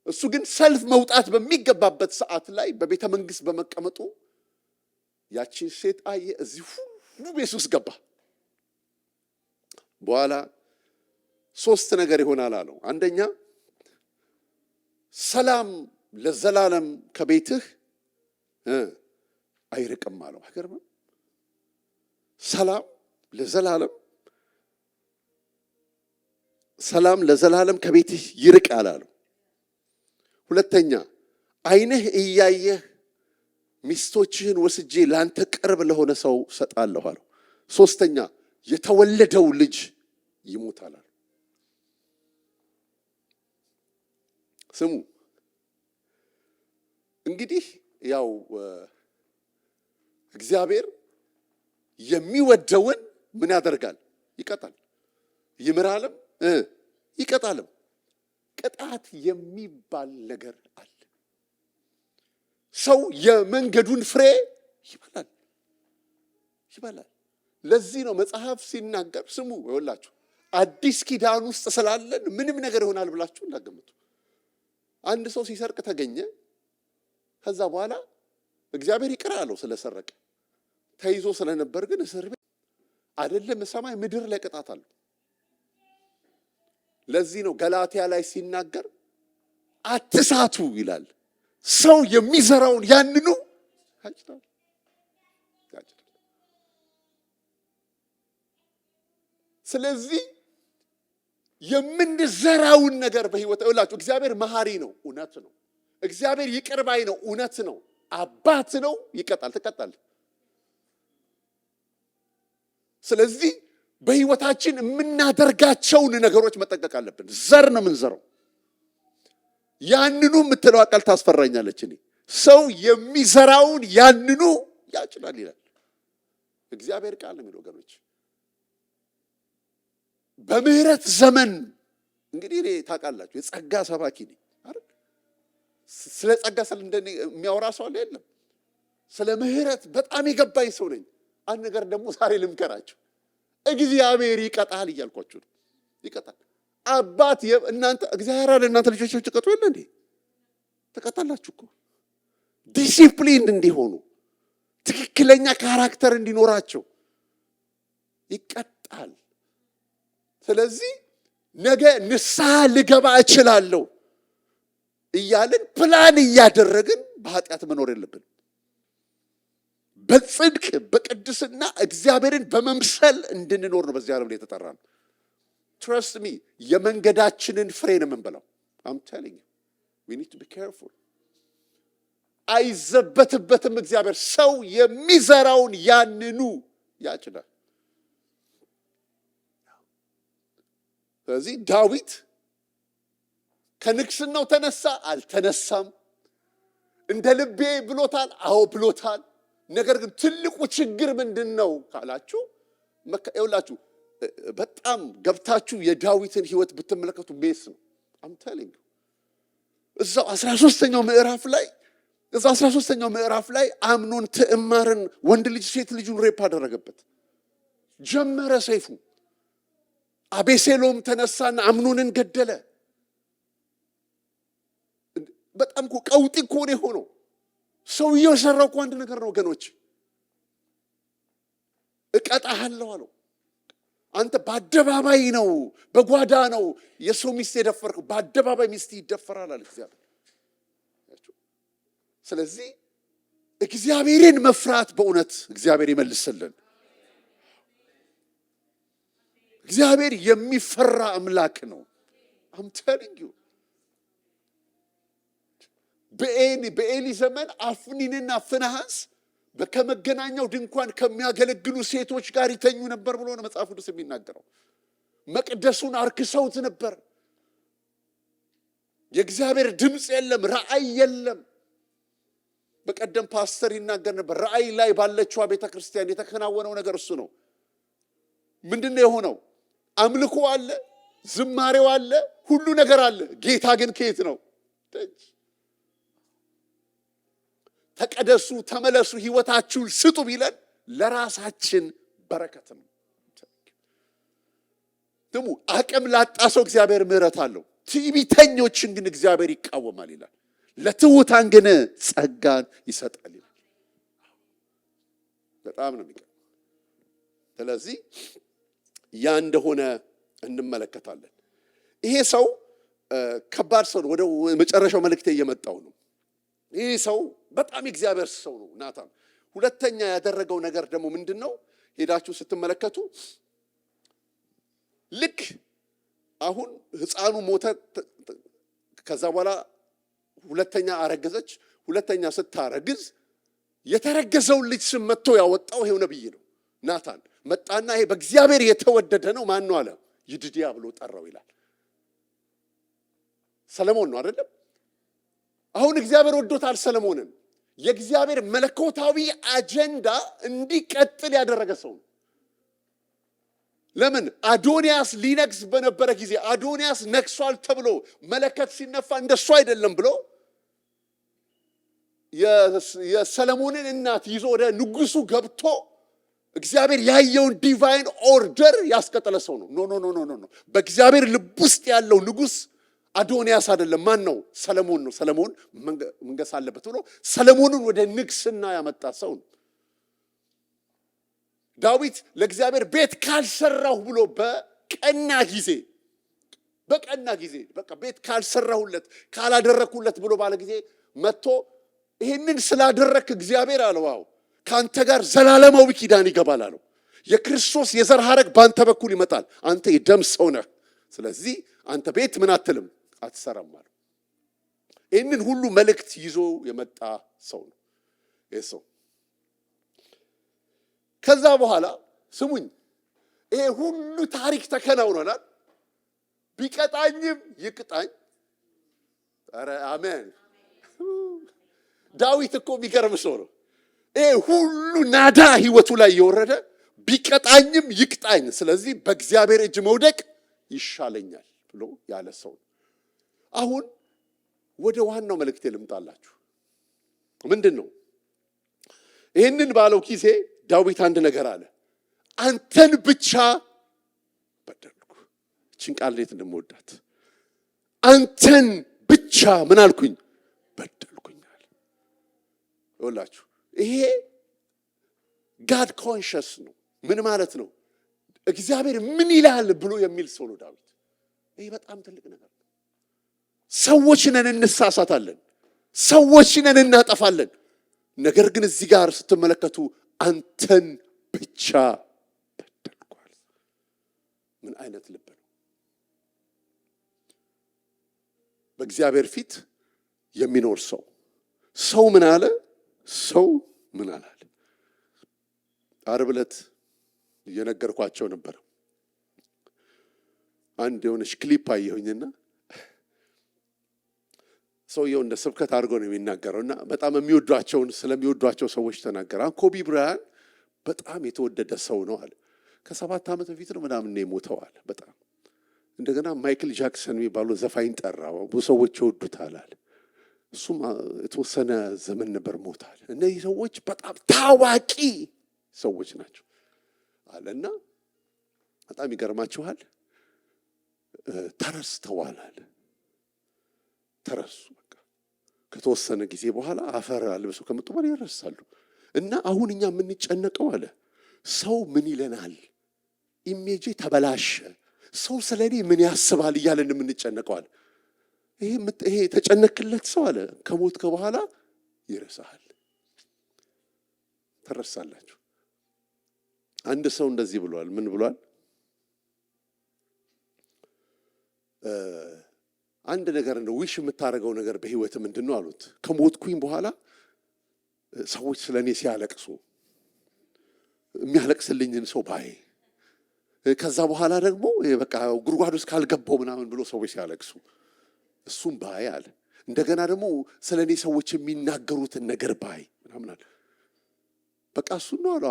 እሱ ግን ሰልፍ መውጣት በሚገባበት ሰዓት ላይ በቤተ መንግስት በመቀመጡ ያቺን ሴት አየ። እዚህ ሁሉ ቤት ውስጥ ገባ። በኋላ 3 ነገር ይሆናል አለው። አንደኛ ሰላም ለዘላለም ከቤትህ አይርቅም አለው። አይገርምም? ሰላም ለዘላለም ከቤትህ ይርቅ አላለው። ሁለተኛ ዓይንህ እያየህ ሚስቶችህን ወስጄ ላንተ ቅርብ ለሆነ ሰው ሰጣለሁ አለው። ሶስተኛ የተወለደው ልጅ ይሞታል አለው። ስሙ እንግዲህ ያው እግዚአብሔር የሚወደውን ምን ያደርጋል? ይቀጣል። ይምራልም ይቀጣልም። ቅጣት የሚባል ነገር አለ። ሰው የመንገዱን ፍሬ ይበላል። ለዚህ ነው መጽሐፍ ሲናገር ስሙ ይኸውላችሁ፣ አዲስ ኪዳን ውስጥ ስላለን ምንም ነገር ይሆናል ብላችሁ እንዳትገምቱ። አንድ ሰው ሲሰርቅ ተገኘ። ከዛ በኋላ እግዚአብሔር ይቅር አለው ስለሰረቀ። ተይዞ ስለነበር ግን እስር ቤት አይደለም ሰማይ ምድር ላይ ቅጣት አለው። ለዚህ ነው ገላትያ ላይ ሲናገር አትሳቱ ይላል። ሰው የሚዘራውን ያንኑ ያጭዳል። ስለዚህ የምንዘራውን ነገር በህይወት ይላችሁ እግዚአብሔር መሐሪ ነው፣ እውነት ነው። እግዚአብሔር ይቅር ባይ ነው፣ እውነት ነው። አባት ነው፣ ይቀጣል፣ ትቀጣለህ። ስለዚህ በህይወታችን የምናደርጋቸውን ነገሮች መጠንቀቅ አለብን። ዘር ነው የምንዘራው። ያንኑ የምትለው ቃል ታስፈራኛለች። እኔ ሰው የሚዘራውን ያንኑ ያጭዳል ይላል እግዚአብሔር ቃል ነው የሚለው ወገኖች። በምህረት ዘመን እንግዲህ እኔ ታውቃላችሁ የጸጋ ሰባኪ ነኝ አይደል? ስለ ጸጋ እንደኔ የሚያወራ ሰው አለ የለም? ስለ ምህረት በጣም የገባኝ ሰው ነኝ። አንድ ነገር ደግሞ ዛሬ ልምከራችሁ። እግዚአብሔር ይቀጣል እያልኳችሁ ነው። ይቀጣል። አባት እናንተ እግዚአብሔር አለ እናንተ ልጆቻችሁ ተቀጡ የለ እንዴ? ተቀጣላችሁ እኮ ዲሲፕሊን እንዲሆኑ ትክክለኛ ካራክተር እንዲኖራቸው ይቀጣል። ስለዚህ ነገ ንስሐ ልገባ እችላለሁ እያልን ፕላን እያደረግን በኃጢአት መኖር የለብን። በጽድቅ በቅድስና እግዚአብሔርን በመምሰል እንድንኖር ነው በዚህ ዓለም ላይ የተጠራ ነው። ትረስት ሚ የመንገዳችንን ፍሬ ነው የምንበላው። I'm telling you we need to be careful። አይዘበትበትም እግዚአብሔር። ሰው የሚዘራውን ያንኑ ያጭዳል። ስለዚህ ዳዊት ከንግስናው ተነሳ አልተነሳም፣ እንደ ልቤ ብሎታል፣ አዎ ብሎታል። ነገር ግን ትልቁ ችግር ምንድን ነው ካላችሁ ይኸውላችሁ በጣም ገብታችሁ የዳዊትን ህይወት ብትመለከቱ ሜስ ነው። I'm telling you እዛው 13ኛው ምዕራፍ ላይ አምኖን ትዕማርን ወንድ ልጅ ሴት ልጁን ሬፕ አደረገበት። ጀመረ ሰይፉ። አቤሴሎም ተነሳና አምኖንን ገደለ። በጣም ቀውጢ እኮ ነው የሆነው። ሰውየው የሰራው እኮ አንድ ነገር ነው ወገኖች። እቀጣሃለሁ አለው። አንተ በአደባባይ ነው በጓዳ ነው የሰው ሚስት የደፈርከው፣ በአደባባይ ሚስት ይደፈራል አለ እግዚአብሔር። ስለዚህ እግዚአብሔርን መፍራት በእውነት እግዚአብሔር ይመልስልን። እግዚአብሔር የሚፈራ አምላክ ነው። I'm telling you በኤሊ ዘመን አፍኒንና ፍንሐስ ከመገናኛው ድንኳን ከሚያገለግሉ ሴቶች ጋር ይተኙ ነበር ብሎ ነው መጽሐፍ ቅዱስ የሚናገረው። መቅደሱን አርክሰውት ነበር። የእግዚአብሔር ድምፅ የለም፣ ራእይ የለም። በቀደም ፓስተር ይናገር ነበር። ራእይ ላይ ባለችው ቤተክርስቲያን የተከናወነው ነገር እሱ ነው። ምንድነው የሆነው? አምልኮ አለ፣ ዝማሬው አለ፣ ሁሉ ነገር አለ። ጌታ ግን ከየት ነው? ተቀደሱ፣ ተመለሱ፣ ህይወታችሁን ስጡ ቢለን ለራሳችን በረከት ነው። ደግሞ አቅም ላጣ ሰው እግዚአብሔር ምሕረት አለው። ትዕቢተኞችን ግን እግዚአብሔር ይቃወማል ይላል። ለትሑታን ግን ጸጋን ይሰጣል ይላል። በጣም ነው የሚገርም። ስለዚህ ያ እንደሆነ እንመለከታለን። ይሄ ሰው ከባድ ሰው ነው። ወደ መጨረሻው መልእክቴ እየመጣው ነው። ይህ ሰው በጣም የእግዚአብሔር ሰው ነው ናታን። ሁለተኛ ያደረገው ነገር ደግሞ ምንድን ነው? ሄዳችሁ ስትመለከቱ ልክ አሁን ሕፃኑ ሞተ። ከዛ በኋላ ሁለተኛ አረገዘች። ሁለተኛ ስታረግዝ የተረገዘውን ልጅ ስም መጥቶ ያወጣው ይሄው ነብይ ነው ናታን። መጣና ይሄ በእግዚአብሔር የተወደደ ነው ማን ነው አለ። ይድድያ ብሎ ጠራው ይላል። ሰለሞን ነው አይደለም? አሁን እግዚአብሔር ወዶታል ሰለሞንን። የእግዚአብሔር መለኮታዊ አጀንዳ እንዲቀጥል ያደረገ ሰው ነው። ለምን? አዶንያስ ሊነግስ በነበረ ጊዜ አዶንያስ ነግሷል ተብሎ መለከት ሲነፋ እንደሱ አይደለም ብሎ የሰለሞንን እናት ይዞ ወደ ንጉሱ ገብቶ እግዚአብሔር ያየውን ዲቫይን ኦርደር ያስቀጠለ ሰው ነው። ኖ ኖ ኖ ኖ ኖ በእግዚአብሔር ልብ ውስጥ ያለው ንጉስ አዶንያስ አይደለም። ማን ነው? ሰለሞን ነው። ሰለሞን መንገስ አለበት ብሎ ሰለሞንን ወደ ንግስና ያመጣ ሰው ነው። ዳዊት ለእግዚአብሔር ቤት ካልሰራሁ ብሎ በቀና ጊዜ በቃ ቤት ካልሰራሁለት ካላደረኩለት ብሎ ባለ ጊዜ መጥቶ ይሄንን ስላደረክ እግዚአብሔር አለው አዎ ካንተ ጋር ዘላለማዊ ኪዳን ይገባል አለው። የክርስቶስ የዘር ሐረግ ባንተ በኩል ይመጣል። አንተ የደም ሰው ነህ። ስለዚህ አንተ ቤት ምን አትልም አትሰራም አለው። ይህንን ሁሉ መልእክት ይዞ የመጣ ሰው ነው ይህ ሰው። ከዛ በኋላ ስሙኝ፣ ይሄ ሁሉ ታሪክ ተከናውኗል። ቢቀጣኝም ይቅጣኝ። ኧረ አሜን። ዳዊት እኮ የሚገርም ሰው ነው። ይሄ ሁሉ ናዳ ህይወቱ ላይ የወረደ ቢቀጣኝም ይቅጣኝ፣ ስለዚህ በእግዚአብሔር እጅ መውደቅ ይሻለኛል ብሎ ያለ ሰው ነው። አሁን ወደ ዋናው መልእክቴ ልምጣላችሁ። ምንድን ነው? ይህንን ባለው ጊዜ ዳዊት አንድ ነገር አለ። አንተን ብቻ በደልኩ። እችን ቃል እንዴት እንደምወዳት። አንተን ብቻ ምን አልኩኝ? በደልኩኛል። ይኸውላችሁ ይሄ ጋድ ኮንሽስ ነው። ምን ማለት ነው? እግዚአብሔር ምን ይላል ብሎ የሚል ሰው ነው ዳዊት። ይሄ በጣም ትልቅ ነገር ነው። ሰዎች ነን፣ እንሳሳታለን። ሰዎች ነን፣ እናጠፋለን። ነገር ግን እዚህ ጋር ስትመለከቱ አንተን ብቻ በደልኳል። ምን አይነት ልብ ነው? በእግዚአብሔር ፊት የሚኖር ሰው ምን አለ? ሰው ምን አላለ? ዓርብ ዕለት እየነገርኳቸው ነበር። አንድ የሆነች ክሊፕ አየሁኝና ሰውየው እንደ ስብከት አድርጎ ነው የሚናገረውና በጣም ስለሚወዷቸው ሰዎች ተናገረ። ኮቢ ብራያን በጣም የተወደደ ሰው ነው አለ። ከ7 ዓመት በፊት ነው ምናምን ነው የሞተው አለ። በጣም እንደገና ማይክል ጃክሰን የሚባሉ ዘፋኝ ጠራው። ብዙ ሰዎች ይወዱታል አለ። እሱም የተወሰነ ዘመን ነበር ሞታል። እነዚህ ሰዎች በጣም ታዋቂ ሰዎች ናቸው አለና በጣም ይገርማችኋል፣ ተረስተዋል አለ። ተረሱ። በቃ ከተወሰነ ጊዜ በኋላ አፈር አልብሰው ከመጡ በኋላ ይረሳሉ። እና አሁን እኛ የምንጨነቀው አለ ሰው ምን ይለናል፣ ኢሜጄ ተበላሸ፣ ሰው ስለኔ ምን ያስባል እያለን የምንጨነቀው አለ። ይሄ ተጨነክለት ሰው አለ ከሞትከ በኋላ ይረሳል፣ ተረሳላችሁ። አንድ ሰው እንደዚህ ብሏል። ምን ብሏል? አንድ ነገር ነው ዊሽ የምታደርገው ነገር በህይወት ምንድነው አሉት። ከሞትኩኝ በኋላ ሰዎች ስለኔ ሲያለቅሱ የሚያለቅስልኝን ሰው ባይ፣ ከዛ በኋላ ደግሞ በቃ ጉድጓድ ውስጥ ካልገባው ምናምን ብሎ ሰዎች ሲያለቅሱ እሱም ባይ አለ። እንደገና ደግሞ ስለኔ ሰዎች የሚናገሩትን ነገር ባይ ምናምን አለ። በቃ እሱ ነው አለ።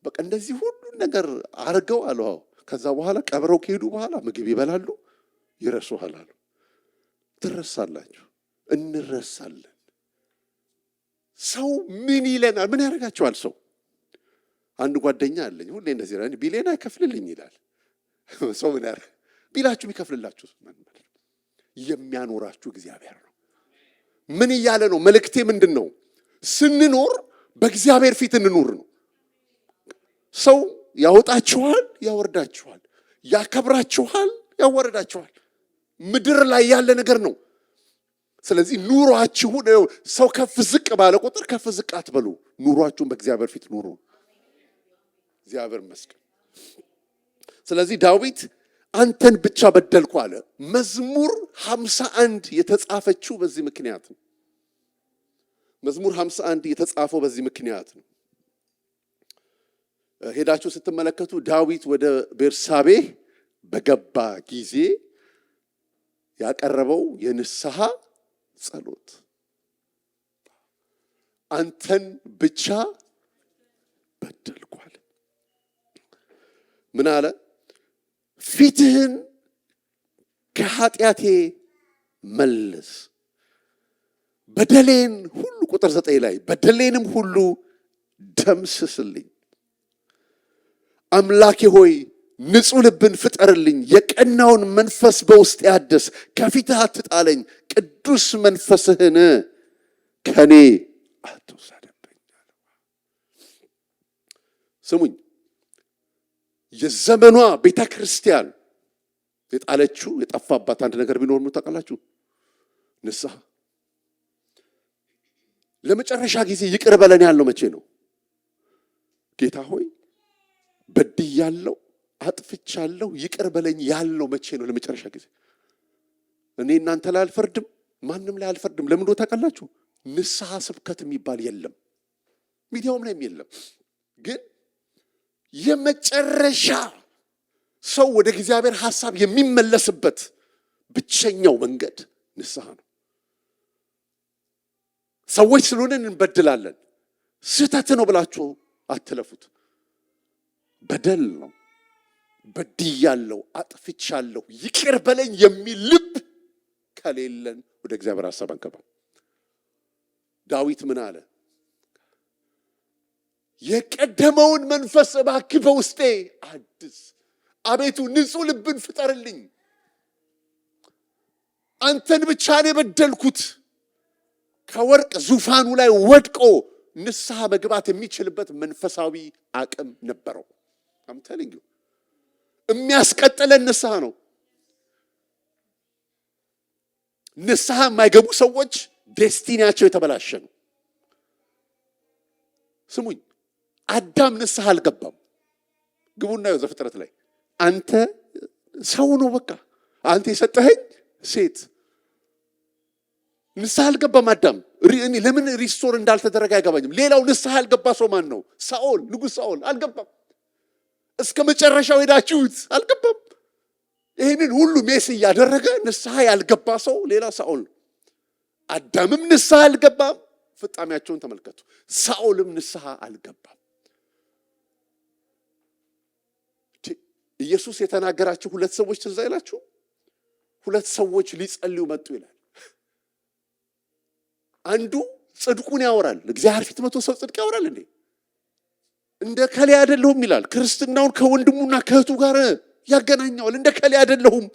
በቃ እንደዚህ ሁሉ ነገር አርገው አለ። ከዛ በኋላ ቀብረው ከሄዱ በኋላ ምግብ ይበላሉ፣ ይረሱሃል አሉ። ትረሳላችሁ፣ እንረሳለን። ሰው ምን ይለናል? ምን ያደርጋቸዋል? ሰው አንድ ጓደኛ አለኝ ሁሌ እንደዚህ ነው፣ ቢሌን አይከፍልልኝ ይላል። ሰው ምን ያደርግ ቢላችሁ የሚከፍልላችሁ የሚያኖራችሁ እግዚአብሔር ነው። ምን እያለ ነው? መልእክቴ ምንድን ነው? ስንኖር በእግዚአብሔር ፊት እንኑር ነው። ሰው ያወጣችኋል፣ ያወርዳችኋል፣ ያከብራችኋል፣ ያወርዳችኋል። ምድር ላይ ያለ ነገር ነው። ስለዚህ ኑሯችሁን ሰው ከፍ ዝቅ ባለ ቁጥር ከፍ ዝቅ አትበሉ። ኑሯችሁን በእግዚአብሔር ፊት ኑሩ። እግዚአብሔር ይመስገን። ስለዚህ ዳዊት አንተን ብቻ በደልኩ አለ። መዝሙር 51 የተጻፈችው በዚህ ምክንያት ነው። መዝሙር 51 የተጻፈው በዚህ ምክንያት ነው። ሄዳችሁ ስትመለከቱ ዳዊት ወደ ቤርሳቤህ በገባ ጊዜ ያቀረበው የንስሐ ጸሎት አንተን ብቻ በደልኩ አለ። ምን አለ? ፊትህን ከኃጢአቴ መልስ፣ በደሌን ሁሉ ቁጥር 9 ላይ በደሌንም ሁሉ ደምስስልኝ። አምላኬ ሆይ ንጹሕ ልብን ፍጠርልኝ፣ የቀናውን መንፈስ በውስጤ አድስ፣ ከፊትህ አትጣለኝ፣ ቅዱስ መንፈስህን ከኔ አትውሰድብኝ። ስሙኝ፣ የዘመኗ ቤተ ክርስቲያን የጣለችው የጠፋባት አንድ ነገር ቢኖር ምን ታውቃላችሁ? ንስሐ። ለመጨረሻ ጊዜ ይቅር በለን ያለው መቼ ነው? ጌታ ሆይ በድያለሁ፣ አጥፍቻለሁ፣ ይቅር በለኝ ያለው መቼ ነው? ለመጨረሻ ጊዜ። እኔ እናንተ ላይ አልፈርድም፣ ማንም ላይ አልፈርድም። ለምን እንደሆነ ታውቃላችሁ? ንስሐ ስብከት የሚባል የለም፣ ሚዲያውም ላይም የለም። ግን የመጨረሻ ሰው ወደ እግዚአብሔር ሐሳብ የሚመለስበት ብቸኛው መንገድ ንስሐ ነው። ሰዎች ስለሆነን እንበድላለን። ስህተት ነው ብላችሁ አትለፉት። በደል ነው። በድያለሁ፣ አጥፍቻለሁ፣ ይቅር በለኝ የሚል ልብ ከሌለን ወደ እግዚአብሔር ሐሳብ አንገባም። ዳዊት ምን አለ? የቀደመውን መንፈስ እባክህ በውስጤ አድስ፣ አቤቱ ንጹሕ ልብን ፍጠርልኝ። አንተን ብቻ ነው የበደልኩት። ከወርቅ ዙፋኑ ላይ ወድቆ ንስሐ መግባት የሚችልበት መንፈሳዊ አቅም ነበረው። አምተልኝ የሚያስቀጥለን ንስሐ ነው። ንስሐ የማይገቡ ሰዎች ዴስቲኒያቸው የተበላሸ ነው። ስሙኝ፣ አዳም ንስሐ አልገባም። ግቡና ዘፍጥረት ላይ አንተ ሰው ነው በቃ አንተ የሰጠኸኝ ሴት ንስሐ አልገባም አዳም። ለምን ሪስቶር እንዳልተደረገ አይገባኝም። ሌላው ንስሐ ያልገባ ሰው ማን ነው? ሳኦል፣ ንጉሥ ሳኦል አልገባም። እስከ መጨረሻው ሄዳችሁት አልገባም። ይህንን ሁሉ ሜስ እያደረገ ንስሐ ያልገባ ሰው ሌላ ሳኦል። አዳምም ንስሐ አልገባም። ፍጻሜያቸውን ተመልከቱ። ሳኦልም ንስሐ አልገባም። ኢየሱስ የተናገራቸው ሁለት ሰዎች ትዝ አይላችሁ? ሁለት ሰዎች ሊጸልዩ መጡ ይላል። አንዱ ጽድቁን ያወራል። እግዚአብሔር ፊት መቶ ሰው ጽድቅ ያወራል እንዴ? እንደ ከሌ አይደለሁም ይላል። ክርስትናውን ከወንድሙና ከእህቱ ጋር ያገናኘዋል። እንደ ከሌ አይደለሁም፣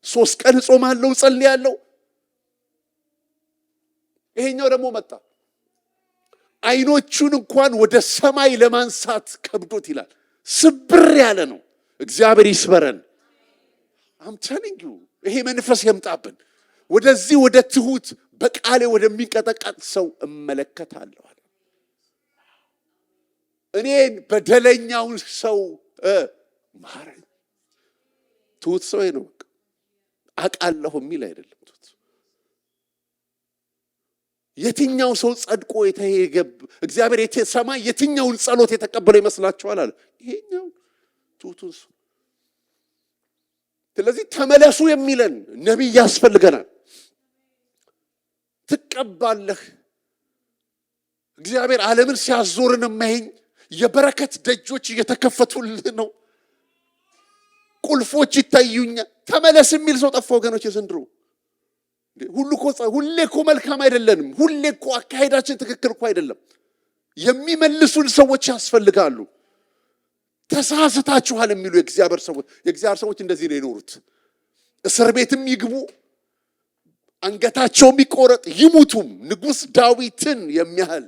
3 ቀን እጾማለሁ፣ ጸልያለሁ። ይሄኛው ደግሞ መጣ። አይኖቹን እንኳን ወደ ሰማይ ለማንሳት ከብዶት ይላል። ስብር ያለ ነው። እግዚአብሔር ይስበረን። አምተንዩ ይሄ መንፈስ የምጣብን ወደዚህ ወደ ትሁት በቃሌ ወደሚንቀጠቀጥ ሰው እመለከታለሁ። እኔን በደለኛውን ሰው ማረኝ። ትሁት ሰው ነው። አቃለሁ የሚል አይደለም። ትሁት የትኛው ሰው ጸድቆ የተሄገብ እግዚአብሔር ሰማይ የትኛውን ጸሎት የተቀበለው ይመስላችኋል አለ። ይሄኛው ትሁቱን ሰው። ስለዚህ ተመለሱ የሚለን ነቢይ ያስፈልገናል። ትቀባለህ። እግዚአብሔር ዓለምን ሲያዞርን ማየኝ የበረከት ደጆች እየተከፈቱልህ ነው። ቁልፎች ይታዩኛል። ተመለስ የሚል ሰው ጠፋ ወገኖች። የዘንድሮ ሁሌ እኮ መልካም አይደለንም። ሁሌ እኮ አካሄዳችን ትክክል እኮ አይደለም። የሚመልሱን ሰዎች ያስፈልጋሉ። ተሳስታችኋል የሚሉ የእግዚአብሔር ሰዎች እንደዚህ ነው የኖሩት። እስር ቤትም ይግቡ፣ አንገታቸውም ይቆረጥ፣ ይሙቱም ንጉሥ ዳዊትን የሚያህል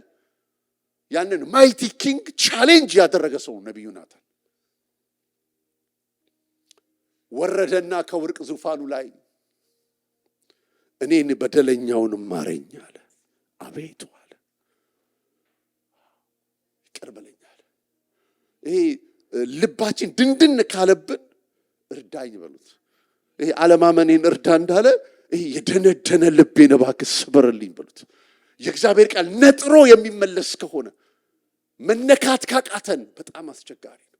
ያንን ማይቲ ኪንግ ቻሌንጅ ያደረገ ሰው ነቢዩ ናታን ወረደና ከወርቅ ዙፋኑ ላይ እኔን በደለኛውን ማረኝ አለ። አቤቱ አለ ይቅር በለኝ አለ። ይሄ ልባችን ድንድን ካለብን እርዳኝ በሉት። ይሄ አለማመኔን እርዳ እንዳለ ይሄ የደነደነ ልቤን እባክህ ስበርልኝ በሉት። የእግዚአብሔር ቃል ነጥሮ የሚመለስ ከሆነ መነካት ካቃተን በጣም አስቸጋሪ ነው።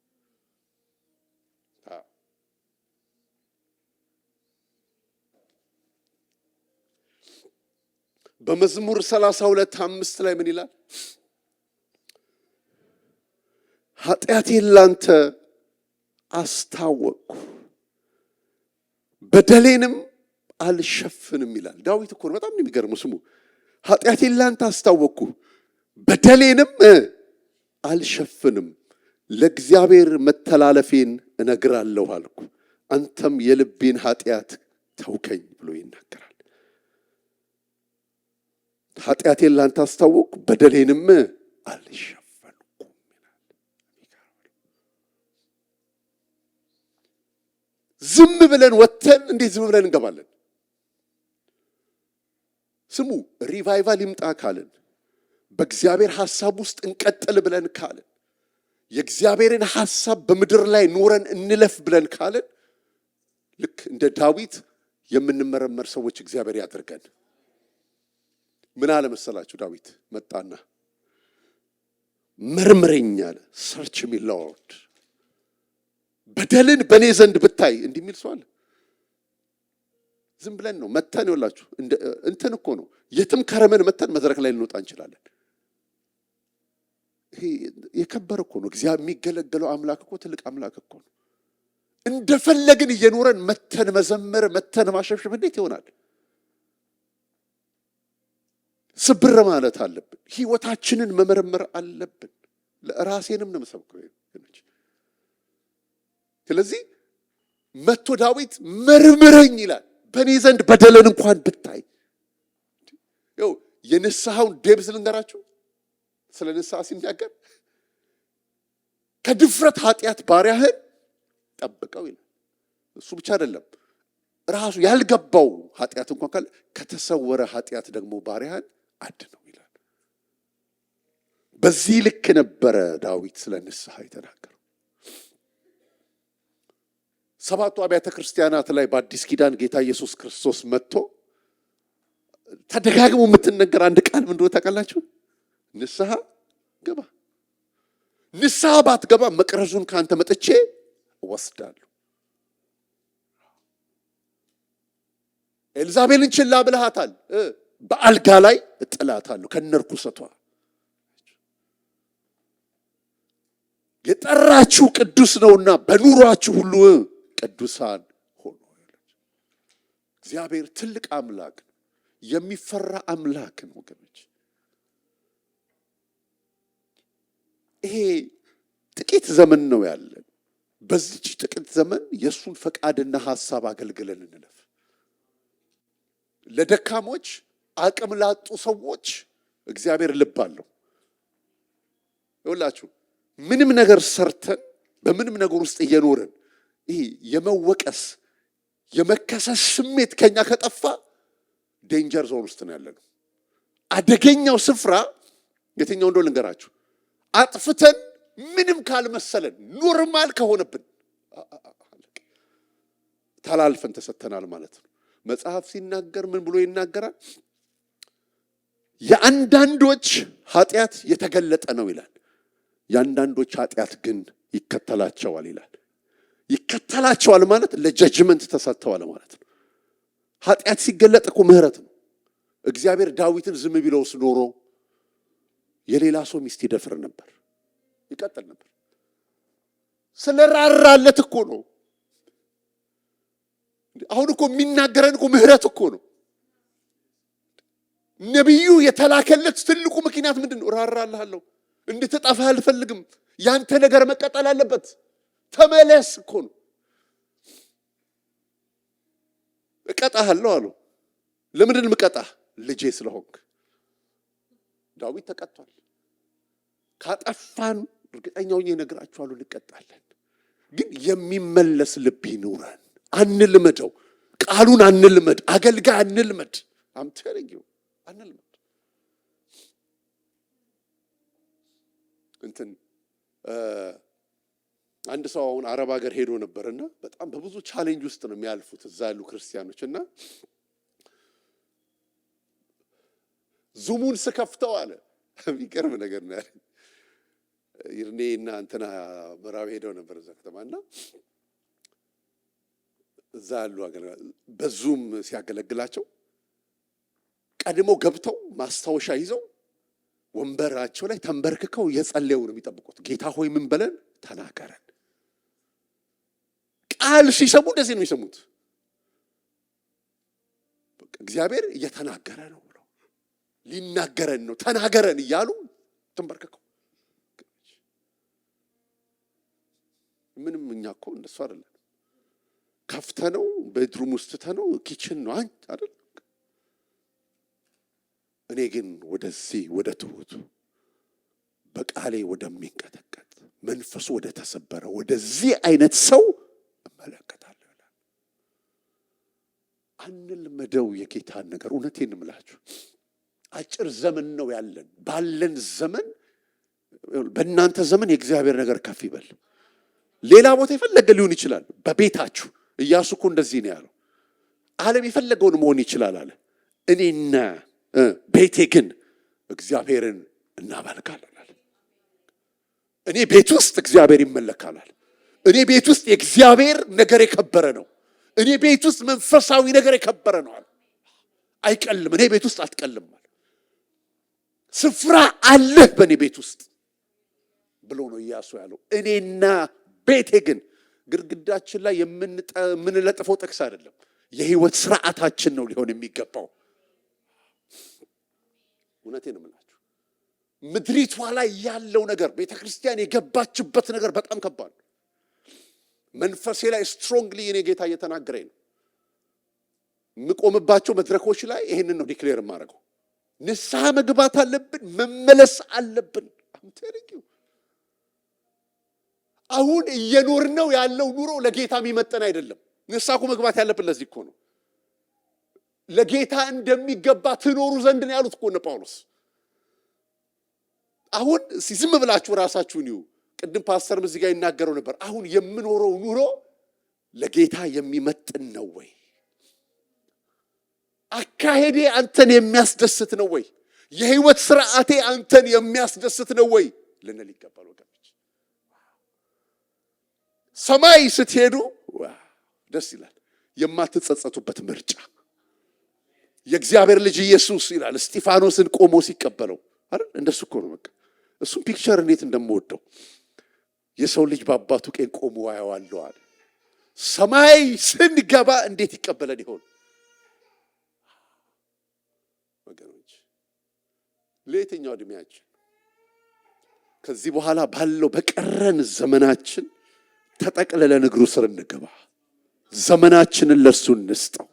በመዝሙር 32:5 ላይ ምን ይላል? ኃጢአቴን ላንተ አስታወቅኩ በደሌንም አልሸፍንም ይላል። ዳዊት እኮ በጣም ነው የሚገርመው። ስሙ ኃጢአቴን ላንተ አስታወቅኩ በደሌንም አልሸፍንም፣ ለእግዚአብሔር መተላለፌን እነግራለሁ አልኩ፣ አንተም የልቤን ኃጢአት ተውከኝ ብሎ ይናገራል። ኃጢአቴን ላንተ አስታወቅኩ በደሌንም አልሸፈንኩም ይላል። ዝም ብለን ወጥተን እንዴት ዝም ብለን እንገባለን? ስሙ ሪቫይቫል ይምጣ ካልን በእግዚአብሔር ሐሳብ ውስጥ እንቀጥል ብለን ካልን የእግዚአብሔርን ሐሳብ በምድር ላይ ኖረን እንለፍ ብለን ካልን ልክ እንደ ዳዊት የምንመረመር ሰዎች እግዚአብሔር ያድርገን። ምን አለ መሰላችሁ? ዳዊት መጣና መርምረኝ አለ። ሰርች ሚ ሎርድ፣ በደልን በእኔ ዘንድ ብታይ እንዲህ የሚል ሰው አለ? ዝም ብለን ነው መተን ይወላችሁ እንትን እኮ ነው የትም ከረመን መተን መድረክ ላይ ልንወጣ እንችላለን። ይሄ የከበረ እኮ ነው። እግዚአብሔር የሚገለገለው አምላክ እኮ ትልቅ አምላክ እኮ ነው። እንደፈለግን እየኖረን መተን መዘመር መተን ማሸብሸብ እንዴት ይሆናል? ስብር ማለት አለብን። ህይወታችንን መመርመር አለብን። ለራሴንም ነው የምሰብከው። ስለዚህ መጥቶ ዳዊት መርምረኝ ይላል። በእኔ ዘንድ በደልን እንኳን ብታይ። ይኸው የንስሐውን ዴብዝ ልንገራችሁ። ስለ ንስሐ ሲናገር ከድፍረት ኃጢአት ባሪያህን ጠብቀው ይላል። እሱ ብቻ አይደለም፣ ራሱ ያልገባው ኃጢአት እንኳን ካለ ከተሰወረ ኃጢአት ደግሞ ባሪያህን አድነው ይላል። በዚህ ልክ ነበረ ዳዊት ስለ ንስሐ የተናገረው። ሰባቱ አብያተ ክርስቲያናት ላይ በአዲስ ኪዳን ጌታ ኢየሱስ ክርስቶስ መጥቶ ተደጋግሞ የምትነገር አንድ ቃል ምን እንደሆነ ታውቃላችሁ? ንስሐ ገባ። ንስሐ ባትገባ መቅረዙን ካንተ መጥቼ እወስዳለሁ። ኤልዛቤልን ችላ ብለሃታል፣ በአልጋ ላይ እጥላታለሁ ከነርኩሰቷ። የጠራችሁ ቅዱስ ነውና በኑሯችሁ ሁሉ ቅዱሳን ሆኑ። እግዚአብሔር ትልቅ አምላክ ነው፣ የሚፈራ አምላክ ነው ወገኖች። ይሄ ጥቂት ዘመን ነው ያለን። በዚች ጥቂት ዘመን የእሱን ፈቃድና ሐሳብ አገልግለን እንለፍ። ለደካሞች አቅም ላጡ ሰዎች እግዚአብሔር ልብ አለው። ይኸውላችሁ ምንም ነገር ሰርተን በምንም ነገር ውስጥ እየኖርን ይሄ የመወቀስ የመከሰስ ስሜት ከኛ ከጠፋ ዴንጀር ዞን ውስጥ ነው ያለነው። አደገኛው ስፍራ የትኛው እንደሆነ ልንገራችሁ። አጥፍተን ምንም ካልመሰለን ኖርማል ከሆነብን ተላልፈን ተሰተናል ማለት ነው። መጽሐፍ ሲናገር ምን ብሎ ይናገራል? የአንዳንዶች ኃጢአት የተገለጠ ነው ይላል፣ የአንዳንዶች ኃጢአት ግን ይከተላቸዋል ይላል። ይከተላቸዋል ማለት ለጀጅመንት ተሰጥተዋል ማለት ነው። ኃጢአት ሲገለጥ እኮ ምህረት ነው። እግዚአብሔር ዳዊትን ዝም ቢለውስ ኖሮ የሌላ ሰው ሚስት ይደፍር ነበር፣ ይቀጥል ነበር። ስለራራለት እኮ ነው። አሁን እኮ የሚናገረን እኮ ምህረት እኮ ነው። ነቢዩ የተላከለት ትልቁ ምክንያት ምንድን ነው? ራራልሃለሁ፣ እንድትጠፋ አልፈልግም፣ ያንተ ነገር መቀጠል አለበት፣ ተመለስ እኮ ነው። እቀጣሃለሁ አሉ። ለምንድን ምቀጣህ? ልጄ ስለሆንክ። ዳዊት ተቀጥቷል። ካጠፋን እርግጠኛው እነግራችኋለሁ እንቀጣለን። ግን የሚመለስ ልብ ይኑረን። አንልመደው፣ ቃሉን አንልመድ፣ አገልጋይ አንልመድ። I'm telling you አንልመድ። እንትን አንድ ሰው አሁን አረብ ሀገር ሄዶ ነበርና በጣም በብዙ ቻሌንጅ ውስጥ ነው የሚያልፉት እዛ ያሉ ክርስቲያኖችና ዙሙን ስከፍተው አለ የሚገርም ነገር ነው ያለ ይርኔና እንትና ምዕራብ ሄደው ነበር እዛ ከተማና እዛ ያሉ ሀገር በዙም ሲያገለግላቸው ቀድሞ ገብተው ማስታወሻ ይዘው ወንበራቸው ላይ ተንበርክከው የጸለዩ ነው የሚጠብቁት። ጌታ ሆይ ምን በለን ተናገረን። ቃል ሲሰሙ እንደዚህ ነው የሚሰሙት። በቃ እግዚአብሔር እየተናገረ ነው ብለው ሊናገረን ነው ተናገረን እያሉ ተንበርክከው። ምንም እኛ እኮ እንደሱ አይደለም። ከፍተነው ቤድሩም ውስጥ ተነው ኪችን ነው አይደል? እኔ ግን ወደዚህ ወደ ትሁቱ በቃሌ ወደሚንቀጠቀጥ መንፈሱ ወደ ተሰበረ ወደዚህ አይነት ሰው እመለከታለሁ ይላል። አንልመደው የጌታን ነገር። እውነቴን እምላችሁ አጭር ዘመን ነው ያለን። ባለን ዘመን በእናንተ ዘመን የእግዚአብሔር ነገር ከፍ ይበል። ሌላ ቦታ የፈለገ ሊሆን ይችላል። በቤታችሁ ኢያሱ እኮ እንደዚህ ነው ያለው። ዓለም የፈለገውን መሆን ይችላል አለ። እኔና ቤቴ ግን እግዚአብሔርን እናመልካለን አለ። እኔ ቤት ውስጥ እግዚአብሔር ይመለካል። እኔ ቤት ውስጥ የእግዚአብሔር ነገር የከበረ ነው። እኔ ቤት ውስጥ መንፈሳዊ ነገር የከበረ ነው አለ። አይቀልም። እኔ ቤት ውስጥ አትቀልም አለ። ስፍራ አለህ በእኔ ቤት ውስጥ ብሎ ነው ኢያሱ ያለው። እኔና ቤቴ ግን ግድግዳችን ላይ የምንለጥፈው ጥቅስ አይደለም። የህይወት ስርዓታችን ነው ሊሆን የሚገባው። እውነቴን ነው የምላችሁ። ምድሪቷ ላይ ያለው ነገር ቤተክርስቲያን የገባችበት ነገር በጣም ከባድ ነው። መንፈሴ ላይ ስትሮንግሊ የኔ ጌታ እየተናገረኝ ነው። የምቆምባቸው መድረኮች ላይ ይሄንን ነው ዲክሌር የማደርገው። ንስሐ መግባት አለብን፣ መመለስ አለብን። አምተሪኪው አሁን እየኖርነው ያለው ኑሮ ለጌታ የሚመጠን አይደለም። ንስሐ መግባት ያለብን ለዚህ እኮ ነው። ለጌታ እንደሚገባ ትኖሩ ዘንድ ነው ያሉት እኮ ነው ጳውሎስ። አሁን ዝም ብላችሁ ራሳችሁን ይዩ። ቅድም ፓስተርም እዚህ ጋር ይናገረው ነበር። አሁን የምኖረው ኑሮ ለጌታ የሚመጥን ነው ወይ? አካሄዴ አንተን የሚያስደስት ነው ወይ? የህይወት ስርዓቴ አንተን የሚያስደስት ነው ወይ ልንል ይገባል ወገኖች። ሰማይ ስትሄዱ ደስ ይላል። የማትጸጸቱበት ምርጫ የእግዚአብሔር ልጅ ኢየሱስ ይላል እስጢፋኖስን ቆሞ ሲቀበለው አይደል? እንደሱ እኮ ነው። በቃ እሱም ፒክቸር እንዴት እንደምወደው የሰው ልጅ በአባቱ ቀኝ ቆሞ አየዋለሁ አለ። ሰማይ ስንገባ እንዴት ይቀበለን ይሆን ወገኖች? ለየትኛው እድሜያችን ከዚህ በኋላ ባለው በቀረን ዘመናችን ተጠቅልለን እግሩ ስር እንገባ። ዘመናችንን ለሱ እንስጠው።